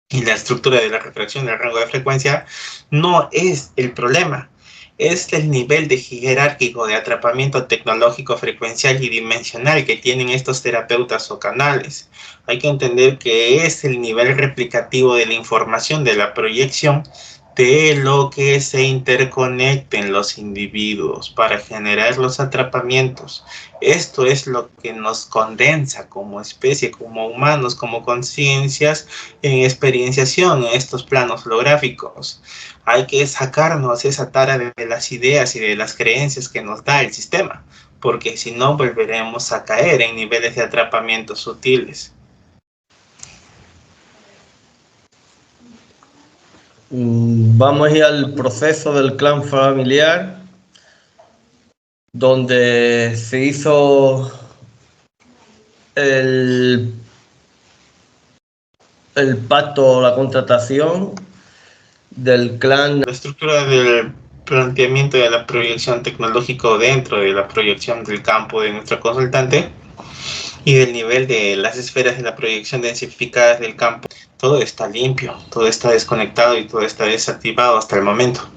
y la estructura de la refracción del rango de frecuencia, no es el problema. Es el nivel de jerárquico de atrapamiento tecnológico, frecuencial y dimensional que tienen estos terapeutas o canales. Hay que entender que es el nivel replicativo de la información de la proyección de lo que se interconecten los individuos para generar los atrapamientos. Esto es lo que nos condensa como especie, como humanos, como conciencias en experienciación en estos planos holográficos. Hay que sacarnos esa tara de las ideas y de las creencias que nos da el sistema, porque si no volveremos a caer en niveles de atrapamiento sutiles. Vamos a ir al proceso del clan familiar, donde se hizo el pacto, la contratación del clan. La estructura del planteamiento de la proyección tecnológica dentro de la proyección del campo de nuestro consultante y del nivel de las esferas de la proyección densificadas del campo. Todo está limpio, todo está desconectado y todo está desactivado hasta el momento.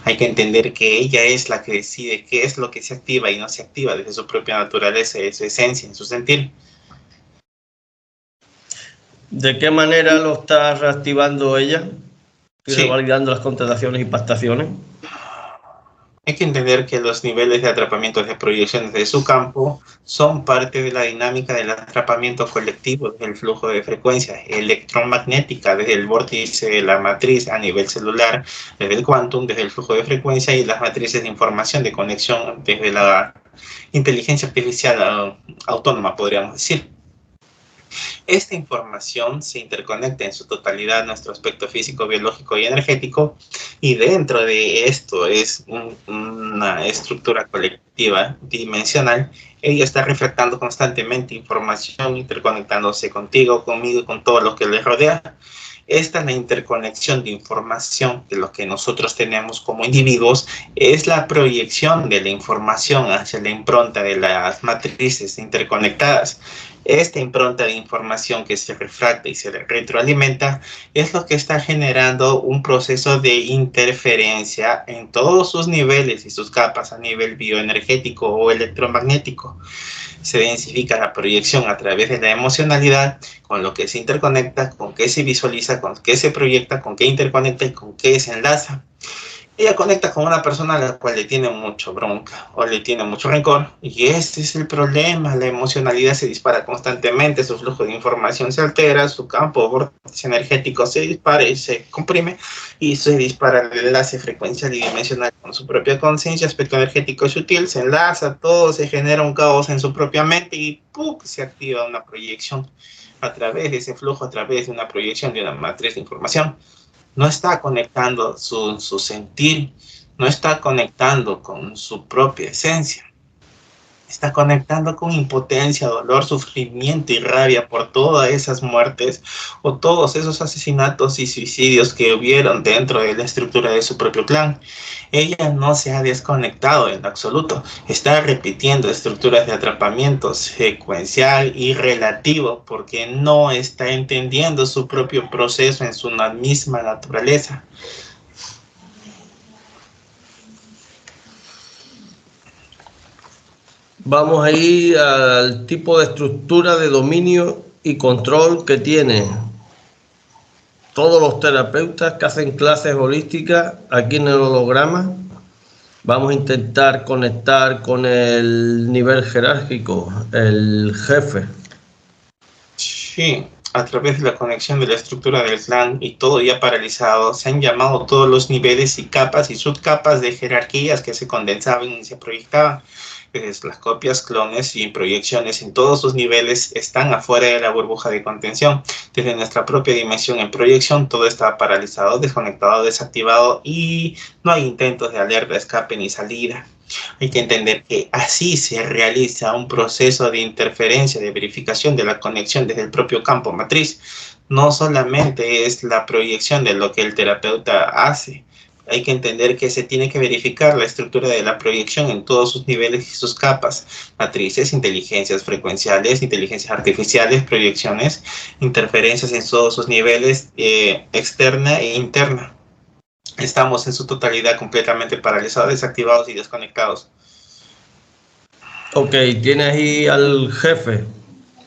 Hay que entender que ella es la que decide qué es lo que se activa y no se activa desde su propia naturaleza, de su esencia, en su sentir. ¿De qué manera lo está reactivando ella? Y Sí. revalidando las contrataciones y pactaciones. Hay que entender que los niveles de atrapamiento de proyecciones de su campo son parte de la dinámica del atrapamiento colectivo del flujo de frecuencia electromagnética desde el vórtice de la matriz a nivel celular, desde el quantum, desde el flujo de frecuencia y las matrices de información de conexión desde la inteligencia artificial autónoma, podríamos decir. Esta información se interconecta en su totalidad a nuestro aspecto físico, biológico y energético, y dentro de esto es una estructura colectiva dimensional. Ella está reflectando constantemente información, interconectándose contigo, conmigo y con todo lo que les rodea. Esta es la interconexión de información que lo que nosotros tenemos como individuos es la proyección de la información hacia la impronta de las matrices interconectadas. Esta impronta de información que se refracta y se retroalimenta es lo que está generando un proceso de interferencia en todos sus niveles y sus capas a nivel bioenergético o electromagnético. Se densifica la proyección a través de la emocionalidad, con lo que se interconecta, con qué se visualiza, con qué se proyecta, con qué interconecta y con qué se enlaza. Ella conecta con una persona a la cual le tiene mucho bronca o le tiene mucho rencor, y este es el problema. La emocionalidad se dispara constantemente, su flujo de información se altera, su campo vórtice energético se dispara y se comprime, y se dispara el enlace frecuencial y dimensional con su propia conciencia, aspecto energético sutil, se enlaza, todo se genera un caos en su propia mente y ¡pum!, se activa una proyección a través de ese flujo, a través de una proyección de una matriz de información. No está conectando su sentir, no está conectando con su propia esencia. Está conectando con impotencia, dolor, sufrimiento y rabia por todas esas muertes o todos esos asesinatos y suicidios que hubieron dentro de la estructura de su propio clan. Ella no se ha desconectado en absoluto. Está repitiendo estructuras de atrapamiento secuencial y relativo porque no está entendiendo su propio proceso en su misma naturaleza. Vamos a ir al tipo de estructura de dominio y control que tienen todos los terapeutas que hacen clases holísticas aquí en el holograma. Vamos a intentar conectar con el nivel jerárquico, el jefe. Sí, a través de la conexión de la estructura del clan y todo ya paralizado, se han llamado todos los niveles y capas y subcapas de jerarquías que se condensaban y se proyectaban. Las copias, clones y proyecciones en todos sus niveles están afuera de la burbuja de contención. Desde nuestra propia dimensión en proyección, todo está paralizado, desconectado, desactivado y no hay intentos de alerta, escape ni salida. Hay que entender que así se realiza un proceso de interferencia, de verificación de la conexión desde el propio campo matriz. No solamente es la proyección de lo que el terapeuta hace. Hay que entender que se tiene que verificar la estructura de la proyección en todos sus niveles y sus capas, matrices, inteligencias frecuenciales, inteligencias artificiales, proyecciones, interferencias en todos sus niveles, externa e interna. Estamos en su totalidad completamente paralizados, desactivados y desconectados. Ok, tienes ahí al jefe,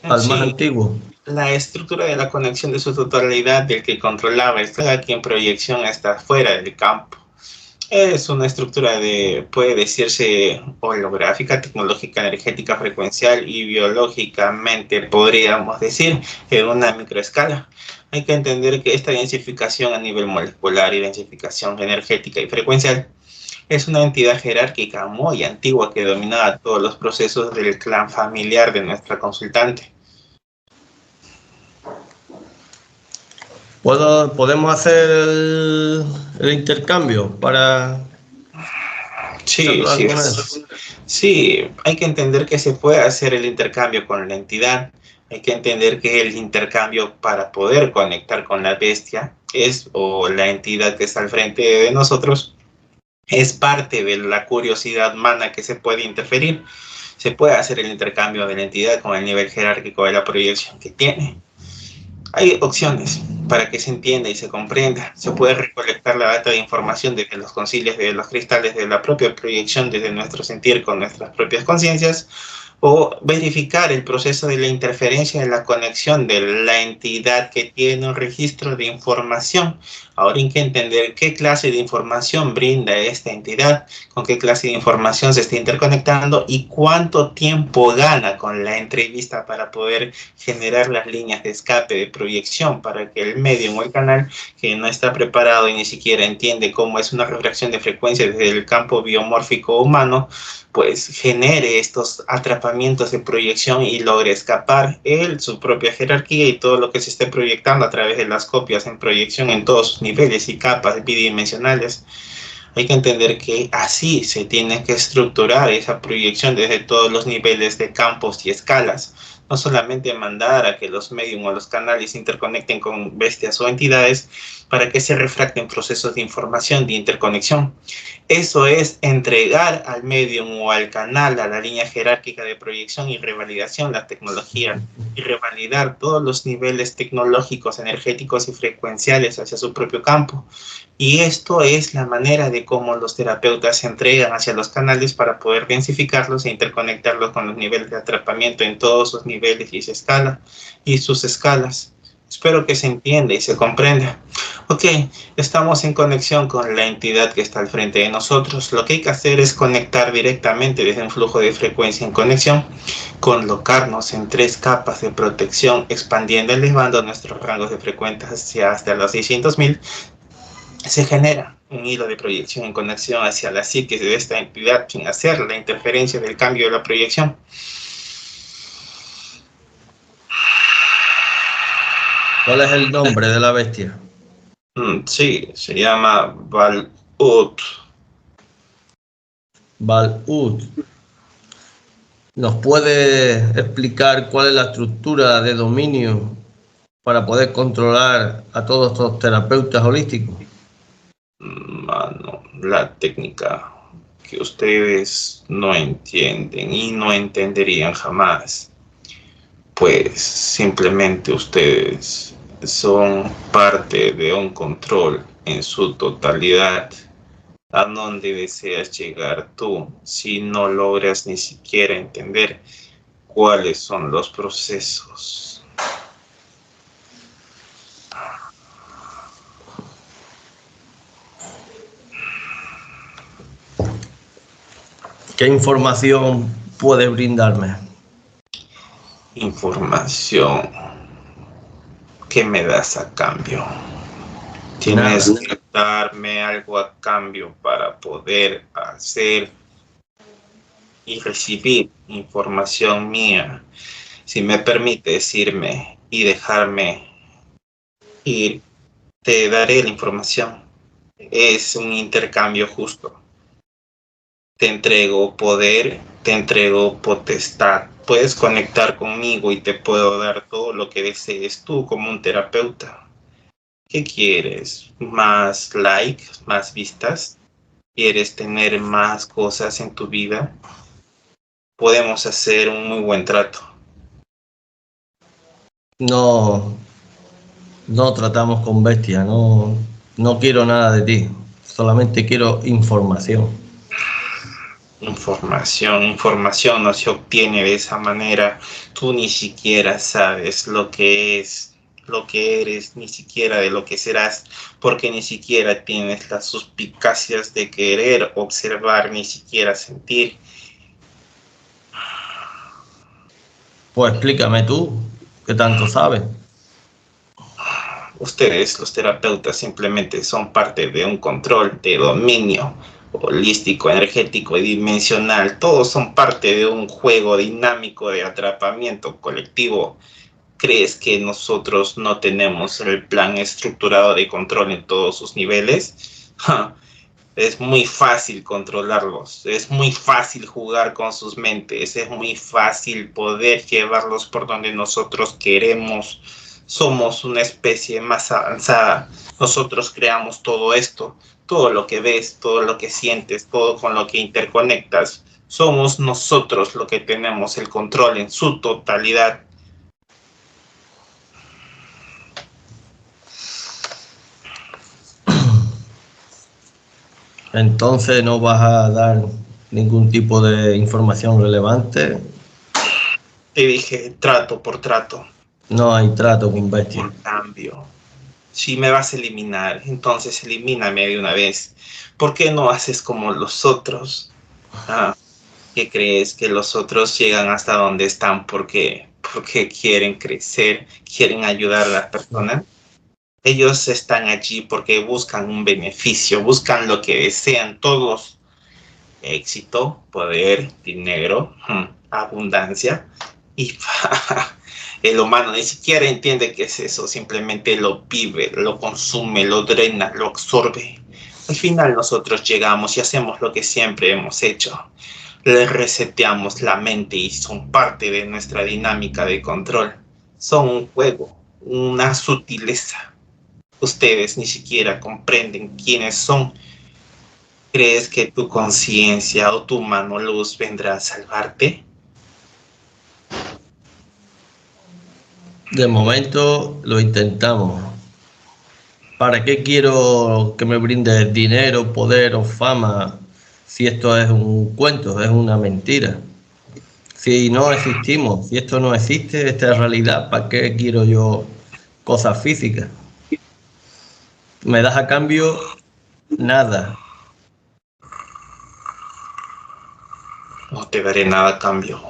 al Sí. más antiguo. la estructura de la conexión de su totalidad del que controlaba está aquí en proyección está fuera del campo. Es una estructura puede decirse holográfica, tecnológica, energética, frecuencial y biológicamente, podríamos decir, en una microescala. Hay que entender que esta densificación a nivel molecular y densificación energética y frecuencial es una entidad jerárquica muy antigua que dominaba todos los procesos del clan familiar de nuestra consultante. ¿Podemos hacer el intercambio para...? Sí, hay que entender que se puede hacer el intercambio con la entidad. Hay que entender que el intercambio para poder conectar con la bestia o la entidad que está al frente de nosotros es parte de la curiosidad humana que se puede interferir. Se puede hacer el intercambio de la entidad con el nivel jerárquico de la proyección que tiene. Hay opciones para que se entienda y se comprenda. Se puede recolectar la data de información desde los concilios, de los cristales, de la propia proyección, desde nuestro sentir con nuestras propias conciencias, o verificar el proceso de la interferencia en la conexión de la entidad que tiene un registro de información. Ahora hay que entender qué clase de información brinda esta entidad, con qué clase de información se está interconectando y cuánto tiempo gana con la entrevista para poder generar las líneas de escape de proyección para que el medium o el canal que no está preparado y ni siquiera entiende cómo es una refracción de frecuencia desde el campo biomórfico humano, pues genere estos atrapamientos de proyección y logre escapar su propia jerarquía y todo lo que se esté proyectando a través de las copias en proyección en todos sus niveles y capas bidimensionales. Hay que entender que así se tiene que estructurar esa proyección desde todos los niveles de campos y escalas. No solamente mandar a que los medium o los canales interconecten con bestias o entidades para que se refracten procesos de información de interconexión. Eso es entregar al medium o al canal, a la línea jerárquica de proyección y revalidación, la tecnología, y revalidar todos los niveles tecnológicos, energéticos y frecuenciales hacia su propio campo. Y esto es la manera de cómo los terapeutas se entregan hacia los canales para poder densificarlos e interconectarlos con los niveles de atrapamiento en todos sus niveles y sus escalas. Espero que se entienda y se comprenda. Ok, estamos en conexión con la entidad que está al frente de nosotros. Lo que hay que hacer es conectar directamente desde un flujo de frecuencia en conexión, colocarnos en 3 capas de protección, expandiendo, elevando nuestros rangos de frecuencia hasta los 600.000. Se genera un hilo de proyección en conexión hacia la psique de esta entidad sin hacer la interferencia del cambio de la proyección. ¿Cuál es el nombre de la bestia? Sí, se llama Val-Ut. Val-Ut. ¿Nos puede explicar cuál es la estructura de dominio para poder controlar a todos estos terapeutas holísticos? Mano, la técnica que ustedes no entienden y no entenderían jamás, pues simplemente ustedes son parte de un control en su totalidad. ¿A dónde deseas llegar tú si no logras ni siquiera entender cuáles son los procesos? ¿Qué información puede brindarme? Información. ¿Qué me das a cambio? Tienes que darme algo a cambio para poder hacer y recibir información mía. Si me permites irme y dejarme ir, te daré la información. Es un intercambio justo. Te entrego poder, te entrego potestad. Puedes conectar conmigo y te puedo dar todo lo que desees tú como un terapeuta. ¿Qué quieres? ¿Más likes? ¿Más vistas? ¿Quieres tener más cosas en tu vida? Podemos hacer un muy buen trato. No tratamos con bestias, no quiero nada de ti, solamente quiero información. Información no se obtiene de esa manera. Tú ni siquiera sabes lo que es, lo que eres, ni siquiera de lo que serás, porque ni siquiera tienes las suspicacias de querer observar, ni siquiera sentir. Pues explícame tú, ¿qué tanto sabes? Ustedes, los terapeutas, simplemente son parte de un control de dominio holístico, energético y dimensional. Todos son parte de un juego dinámico de atrapamiento colectivo. ¿Crees que nosotros no tenemos el plan estructurado de control en todos sus niveles? Es muy fácil controlarlos, es muy fácil jugar con sus mentes, es muy fácil poder llevarlos por donde nosotros queremos. Somos una especie más avanzada. Nosotros creamos todo esto, todo lo que ves, todo lo que sientes, todo con lo que interconectas. Somos nosotros lo que tenemos el control en su totalidad. Entonces no vas a dar ningún tipo de información relevante. Te dije trato por trato. No hay trato con bestia. Por cambio. Si me vas a eliminar, entonces elimíname de una vez. ¿Por qué no haces como los otros? ¿Qué crees? Que los otros llegan hasta donde están porque quieren crecer, quieren ayudar a las personas. Ellos están allí porque buscan un beneficio, buscan lo que desean todos. Éxito, poder, dinero, abundancia. Y el humano ni siquiera entiende qué es eso, simplemente lo vive, lo consume, lo drena, lo absorbe. Al final nosotros llegamos y hacemos lo que siempre hemos hecho. Les reseteamos la mente y son parte de nuestra dinámica de control. Son un juego, una sutileza. Ustedes ni siquiera comprenden quiénes son. ¿Crees que tu conciencia o tu mano luz vendrá a salvarte? De momento lo intentamos. ¿Para qué quiero que me brindes dinero, poder o fama si esto es un cuento, es una mentira? Si no existimos, si esto no existe, esta es realidad, ¿para qué quiero yo cosas físicas? Me das a cambio nada. No te daré nada a cambio.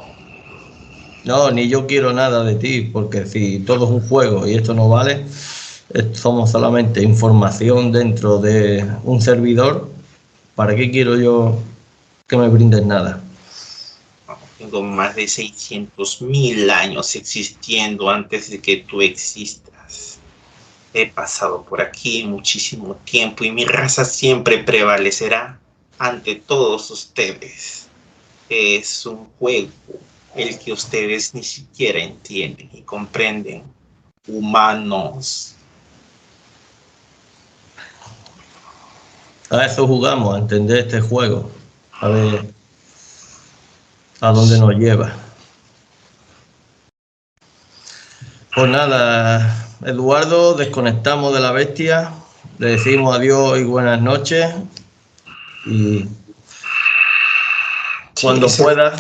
No, ni yo quiero nada de ti, porque si todo es un juego y esto no vale, somos solamente información dentro de un servidor. ¿Para qué quiero yo que me brindes nada? Tengo más de 600.000 años existiendo antes de que tú existas. He pasado por aquí muchísimo tiempo y mi raza siempre prevalecerá ante todos ustedes. Es un juego el que ustedes ni siquiera entienden y comprenden. Humanos. A eso jugamos, a entender este juego, a ver a dónde nos lleva. Pues nada, Eduardo, desconectamos de la bestia, le decimos adiós y buenas noches y cuando pueda.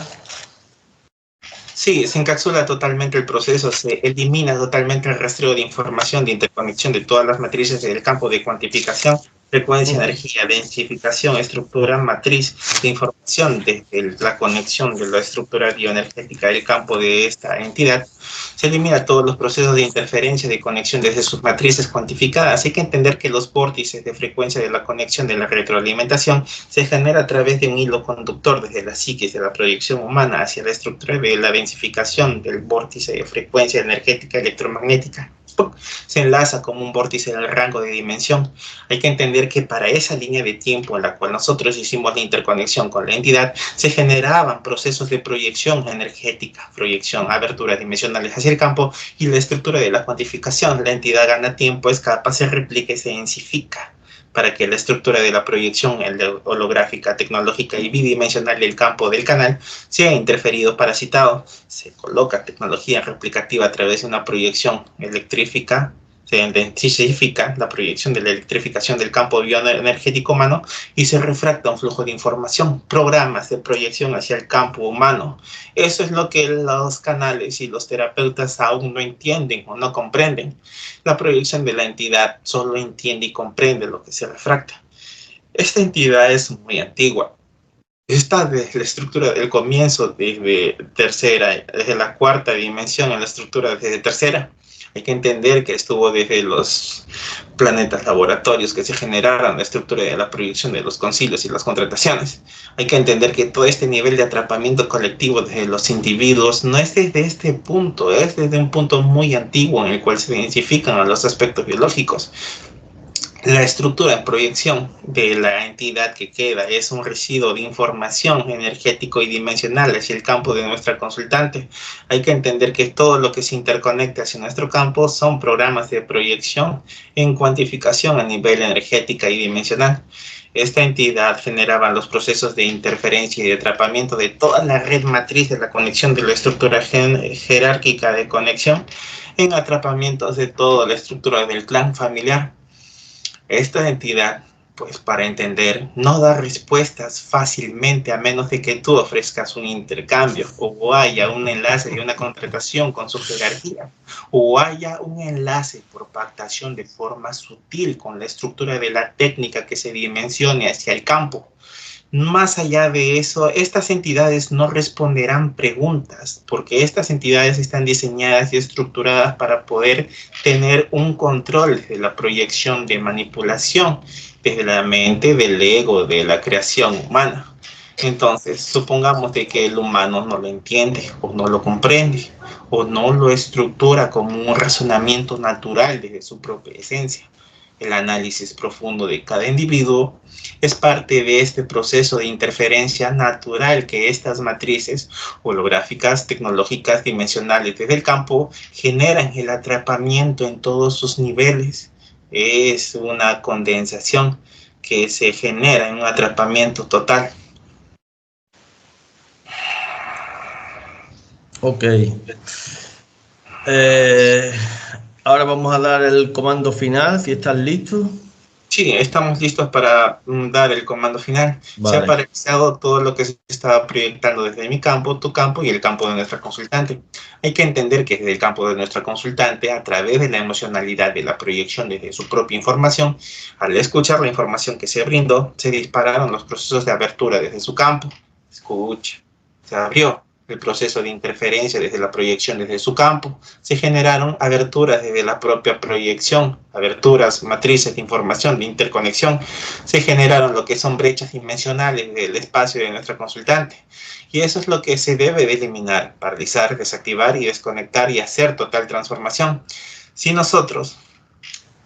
Sí, se encapsula totalmente el proceso, se elimina totalmente el rastreo de información de interconexión de todas las matrices del campo de cuantificación, frecuencia, energía, densificación, estructura, matriz de información desde la conexión de la estructura bioenergética del campo de esta entidad. Se elimina todos los procesos de interferencia de conexión desde sus matrices cuantificadas. Hay que entender que los vórtices de frecuencia de la conexión de la retroalimentación se genera a través de un hilo conductor desde la psiquis de la proyección humana hacia la estructura de la densificación del vórtice de frecuencia energética electromagnética. Se enlaza como un vórtice en el rango de dimensión. Hay que entender que para esa línea de tiempo en la cual nosotros hicimos la interconexión con la entidad, se generaban procesos de proyección energética, proyección, aberturas dimensionales hacia el campo y la estructura de la cuantificación. La entidad gana tiempo, escapa, se replica y se densifica para que la estructura de la proyección holográfica, tecnológica y bidimensional del campo del canal sea interferido, parasitado. Se coloca tecnología replicativa a través de una proyección electrífica se intensifica la proyección de la electrificación del campo bioenergético humano y se refracta un flujo de información, programas de proyección hacia el campo humano. Eso es lo que los canales y los terapeutas aún no entienden o no comprenden. La proyección de la entidad solo entiende y comprende lo que se refracta. Esta entidad es muy antigua. Está desde la estructura del comienzo, desde la cuarta dimensión en la estructura desde tercera. Hay que entender que estuvo desde los planetas laboratorios que se generaron la estructura de la proyección de los concilios y las contrataciones. Hay que entender que todo este nivel de atrapamiento colectivo de los individuos no es desde este punto, es desde un punto muy antiguo en el cual se identifican a los aspectos biológicos. La estructura en proyección de la entidad que queda es un residuo de información energético y dimensional hacia el campo de nuestra consultante. Hay que entender que todo lo que se interconecta hacia nuestro campo son programas de proyección en cuantificación a nivel energética y dimensional. Esta entidad generaba los procesos de interferencia y de atrapamiento de toda la red matriz de la conexión de la estructura jerárquica de conexión en atrapamientos de toda la estructura del clan familiar. Esta entidad, pues para entender, no da respuestas fácilmente a menos de que tú ofrezcas un intercambio o haya un enlace y una contratación con su jerarquía o haya un enlace por pactación de forma sutil con la estructura de la técnica que se dimensione hacia el campo. Más allá de eso, estas entidades no responderán preguntas, porque estas entidades están diseñadas y estructuradas para poder tener un control de la proyección de manipulación desde la mente, del ego, de la creación humana. Entonces, supongamos de que el humano no lo entiende, o no lo comprende, o no lo estructura como un razonamiento natural desde su propia esencia. El análisis profundo de cada individuo es parte de este proceso de interferencia natural que estas matrices holográficas, tecnológicas, dimensionales desde el campo generan el atrapamiento en todos sus niveles. Es una condensación que se genera en un atrapamiento total. Ok. Ahora vamos a dar el comando final, si estás listo. Sí, estamos listos para dar el comando final. Vale. Se ha paralizado todo lo que se estaba proyectando desde mi campo, tu campo y el campo de nuestra consultante. Hay que entender que desde el campo de nuestra consultante, a través de la emocionalidad de la proyección desde su propia información, al escuchar la información que se brindó, se dispararon los procesos de abertura desde su campo. Escucha, se abrió el proceso de interferencia desde la proyección desde su campo, se generaron aberturas desde la propia proyección, aberturas, matrices de información, de interconexión, se generaron lo que son brechas dimensionales del espacio de nuestra consultante. Y eso es lo que se debe de eliminar, paralizar, desactivar y desconectar y hacer total transformación. Si nosotros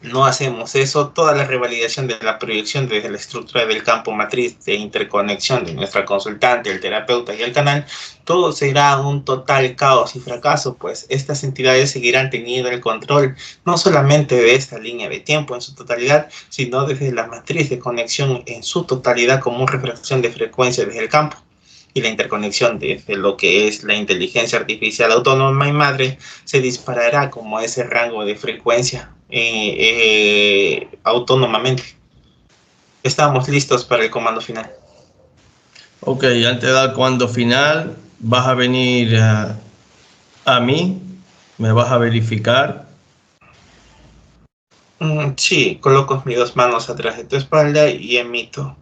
no hacemos eso, toda la revalidación de la proyección desde la estructura del campo matriz de interconexión de nuestra consultante, el terapeuta y el canal, todo será un total caos y fracaso, pues estas entidades seguirán teniendo el control no solamente de esta línea de tiempo en su totalidad, sino desde la matriz de conexión en su totalidad como una refracción de frecuencia desde el campo. Y la interconexión desde lo que es la inteligencia artificial autónoma y madre se disparará como ese rango de frecuencia autónomamente. Estamos listos para el comando final. Ok, antes de dar el comando final, vas a venir a mí, me vas a verificar. Sí, coloco mis dos manos atrás de tu espalda y emito.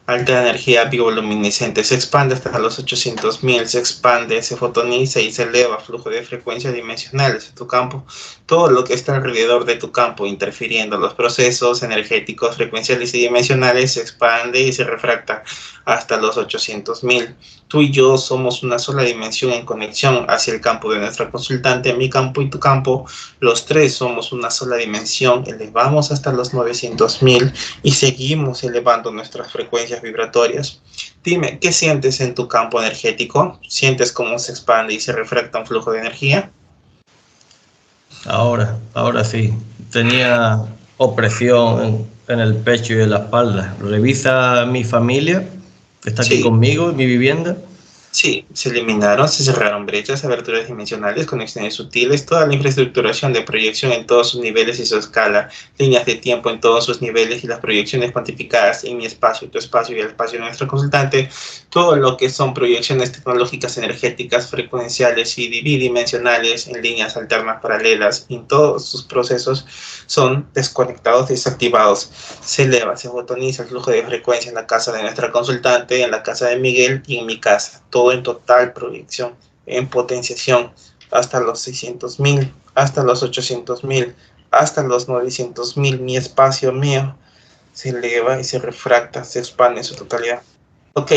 Alta energía bioluminiscente se expande hasta los 800.000, se expande, se fotoniza y se eleva flujo de frecuencias dimensionales en tu campo. Todo lo que está alrededor de tu campo interfiriendo los procesos energéticos, frecuenciales y dimensionales se expande y se refracta hasta los 800.000. Tú y yo somos una sola dimensión en conexión hacia el campo de nuestra consultante, mi campo y tu campo. Los tres somos una sola dimensión, elevamos hasta los 900.000 y seguimos elevando nuestras frecuencias vibratorias. Dime, ¿qué sientes en tu campo energético? ¿Sientes cómo se expande y se refracta un flujo de energía? Ahora sí. Tenía opresión en el pecho y en la espalda. Revisa mi familia, que está aquí conmigo, en mi vivienda. Sí, se eliminaron, se cerraron brechas, aberturas dimensionales, conexiones sutiles, toda la infraestructuración de proyección en todos sus niveles y su escala, líneas de tiempo en todos sus niveles y las proyecciones cuantificadas en mi espacio, tu espacio y el espacio de nuestro consultante, todo lo que son proyecciones tecnológicas energéticas, frecuenciales y bidimensionales en líneas alternas paralelas, en todos sus procesos son desconectados, desactivados. Se eleva, se fotoniza el flujo de frecuencia en la casa de nuestra consultante, en la casa de Miguel y en mi casa. Todo en total proyección, en potenciación, hasta los 600.000, hasta los 800.000, hasta los 900.000. Mi espacio mío se eleva y se refracta, se expande en su totalidad. Ok.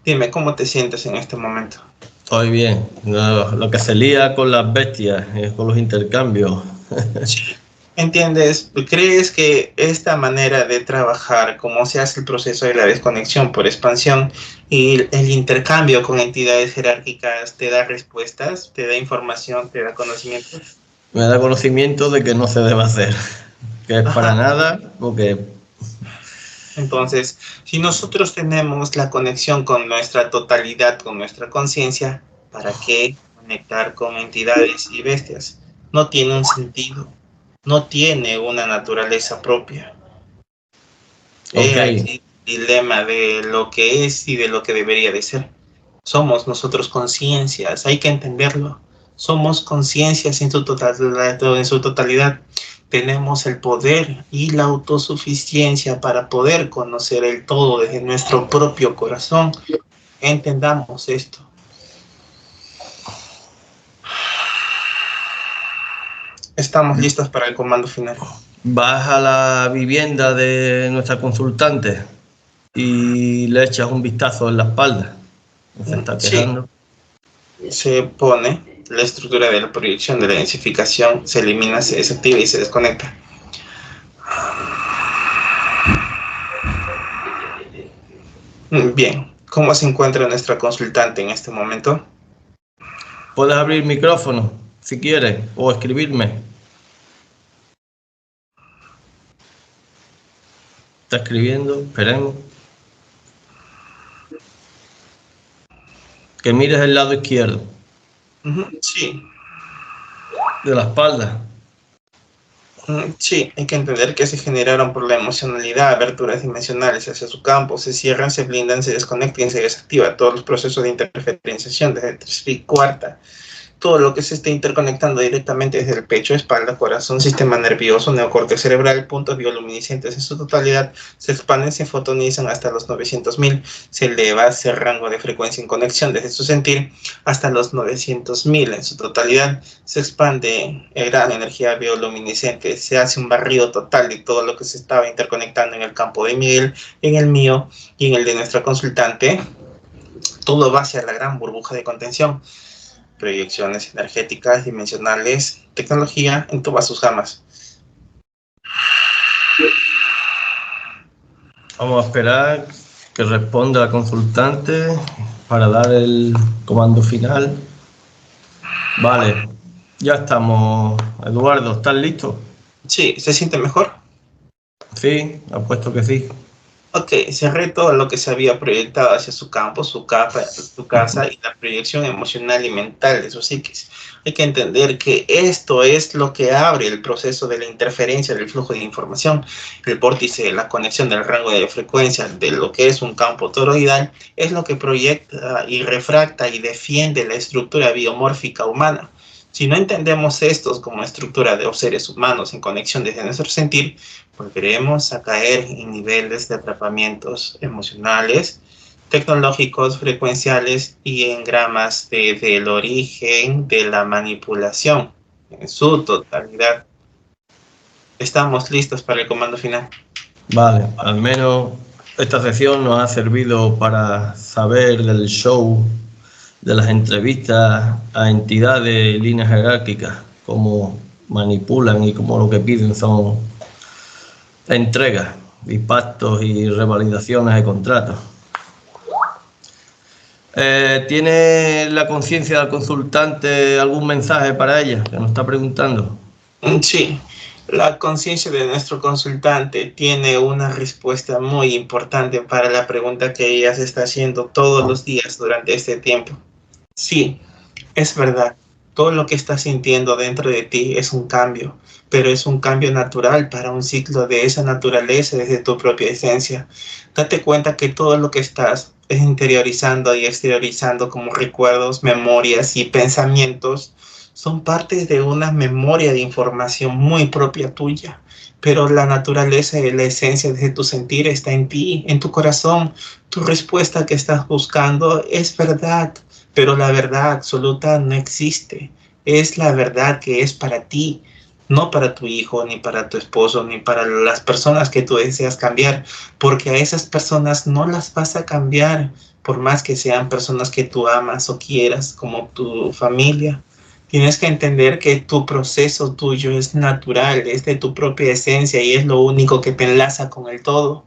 Dime, ¿cómo te sientes en este momento? Estoy bien. Lo que se lía con las bestias, con los intercambios. Sí. ¿Entiendes? ¿Crees que esta manera de trabajar, cómo se hace el proceso de la desconexión por expansión y el intercambio con entidades jerárquicas te da respuestas, te da información, te da conocimiento? Me da conocimiento de que no se debe hacer, que es para nada, porque... Entonces, si nosotros tenemos la conexión con nuestra totalidad, con nuestra conciencia, ¿para qué conectar con entidades y bestias? No tiene un sentido, no tiene una naturaleza propia. Okay. El dilema de lo que es y de lo que debería de ser. Somos nosotros conciencias, hay que entenderlo. Somos conciencias en su totalidad. Tenemos el poder y la autosuficiencia para poder conocer el todo desde nuestro propio corazón. Entendamos esto. Estamos listos para el comando final. Vas a la vivienda de nuestra consultante y le echas un vistazo en la espalda. Se está quejando. Sí. Se pone la estructura de la proyección de la densificación, se elimina, se desactiva y se desconecta. Bien, ¿cómo se encuentra nuestra consultante en este momento? Puedes abrir el micrófono si quieres o escribirme. Está escribiendo, esperemos. Que mires el lado izquierdo. Sí. De la espalda. Sí, hay que entender que se generaron por la emocionalidad, aberturas dimensionales hacia su campo, se cierran, se blindan, se desconectan y se desactivan todos los procesos de interferenciación desde 3 y cuarta. Todo lo que se esté interconectando directamente desde el pecho, espalda, corazón, sistema nervioso, neocorte cerebral, puntos bioluminiscentes en su totalidad, se expanden, se fotonizan hasta los 900.000, se eleva ese rango de frecuencia en conexión desde su sentir hasta los 900.000 en su totalidad, se expande gran energía bioluminiscente, se hace un barrido total de todo lo que se estaba interconectando en el campo de Miguel, en el mío y en el de nuestra consultante. Todo va hacia la gran burbuja de contención. Proyecciones energéticas, dimensionales, tecnología en todas sus gamas. Vamos a esperar que responda la consultante para dar el comando final. Vale, ya estamos. Eduardo, ¿estás listo? Sí, ¿se siente mejor? Sí, apuesto que sí. Ok, cerré todo lo que se había proyectado hacia su campo, su casa y la proyección emocional y mental de su psiquis. Hay que entender que esto es lo que abre el proceso de la interferencia del flujo de información. El vórtice, la conexión del rango de frecuencia de lo que es un campo toroidal, es lo que proyecta y refracta y defiende la estructura biomórfica humana. Si no entendemos estos como estructura de los seres humanos en conexión desde nuestro sentir, volveremos a caer en niveles de atrapamientos emocionales, tecnológicos, frecuenciales y en gramas del origen de la manipulación en su totalidad. Estamos listos para el comando final. Vale, al menos esta sesión nos ha servido para saber del show, de las entrevistas a entidades y líneas jerárquicas, cómo manipulan y cómo lo que piden son entregas y pactos y revalidaciones de contratos. ¿Tiene la conciencia del consultante algún mensaje para ella que nos está preguntando? Sí, La conciencia de nuestro consultante tiene una respuesta muy importante para la pregunta que ella se está haciendo todos los días durante este tiempo. Sí, es verdad. Todo lo que estás sintiendo dentro de ti es un cambio, pero es un cambio natural para un ciclo de esa naturaleza desde tu propia esencia. Date cuenta que todo lo que estás interiorizando y exteriorizando como recuerdos, memorias y pensamientos son partes de una memoria de información muy propia tuya, pero la naturaleza y la esencia de tu sentir está en ti, en tu corazón. Tu respuesta que estás buscando es verdad, pero la verdad absoluta no existe. Es la verdad que es para ti, no para tu hijo, ni para tu esposo, ni para las personas que tú deseas cambiar, porque a esas personas no las vas a cambiar, por más que sean personas que tú amas o quieras, como tu familia. Tienes que entender que tu proceso tuyo es natural, es de tu propia esencia y es lo único que te enlaza con el todo,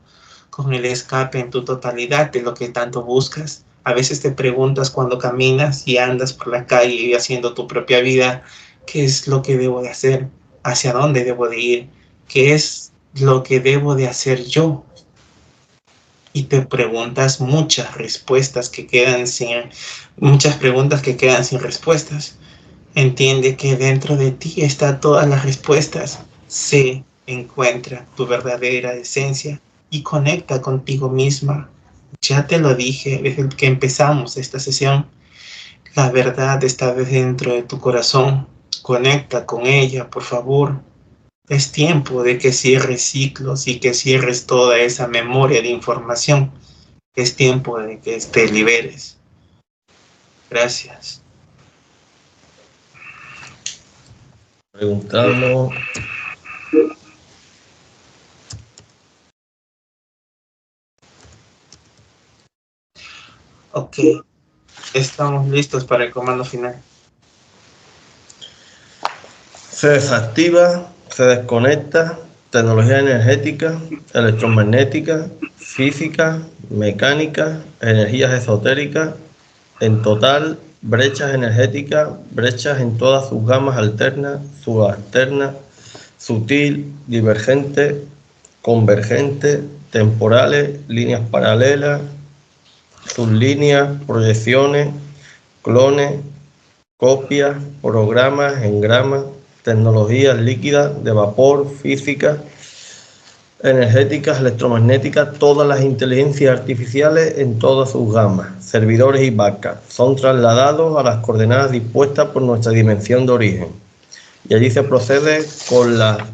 con el escape en tu totalidad de lo que tanto buscas. A veces te preguntas cuando caminas y andas por la calle y haciendo tu propia vida, ¿qué es lo que debo de hacer? ¿Hacia dónde debo de ir? ¿Qué es lo que debo de hacer yo? Y te preguntas muchas preguntas que quedan sin respuestas. Entiende que dentro de ti están todas las respuestas. Encuentra tu verdadera esencia y conecta contigo misma. Ya te lo dije desde que empezamos esta sesión. La verdad está dentro de tu corazón. Conecta con ella, por favor. Es tiempo de que cierres ciclos y que cierres toda esa memoria de información. Es tiempo de que te liberes. Gracias. Preguntamos. Ok, estamos listos para el comando final. Se desactiva, se desconecta, tecnología energética, electromagnética, física, mecánica, energías esotéricas, en total, brechas energéticas, brechas en todas sus gamas alternas, subalternas, sutil, divergente, convergente, temporales, líneas paralelas, sublíneas, proyecciones, clones, copias, programas, engramas, tecnologías líquidas, de vapor, física, energéticas, electromagnéticas, todas las inteligencias artificiales en todas sus gamas, servidores y backup, son trasladados a las coordenadas dispuestas por nuestra dimensión de origen. Y allí se procede con la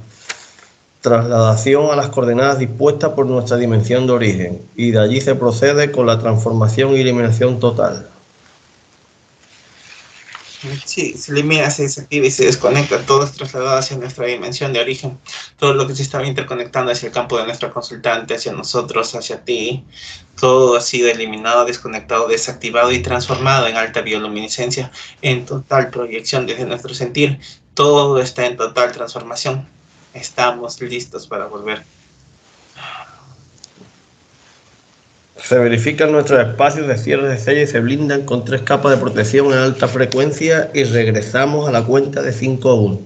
trasladación a las coordenadas dispuestas por nuestra dimensión de origen. Y de allí se procede con la transformación y eliminación total. Sí, se elimina, se desactiva y se desconecta, todo es trasladado hacia nuestra dimensión de origen. Todo lo que se estaba interconectando hacia el campo de nuestro consultante, hacia nosotros, hacia ti, todo ha sido eliminado, desconectado, desactivado y transformado en alta bioluminiscencia, en total proyección desde nuestro sentir. Todo está en total transformación. Estamos listos para volver. Se verifican nuestros espacios de cierre de sello y se blindan con 3 capas de protección en alta frecuencia y regresamos a la cuenta de 5 a 1.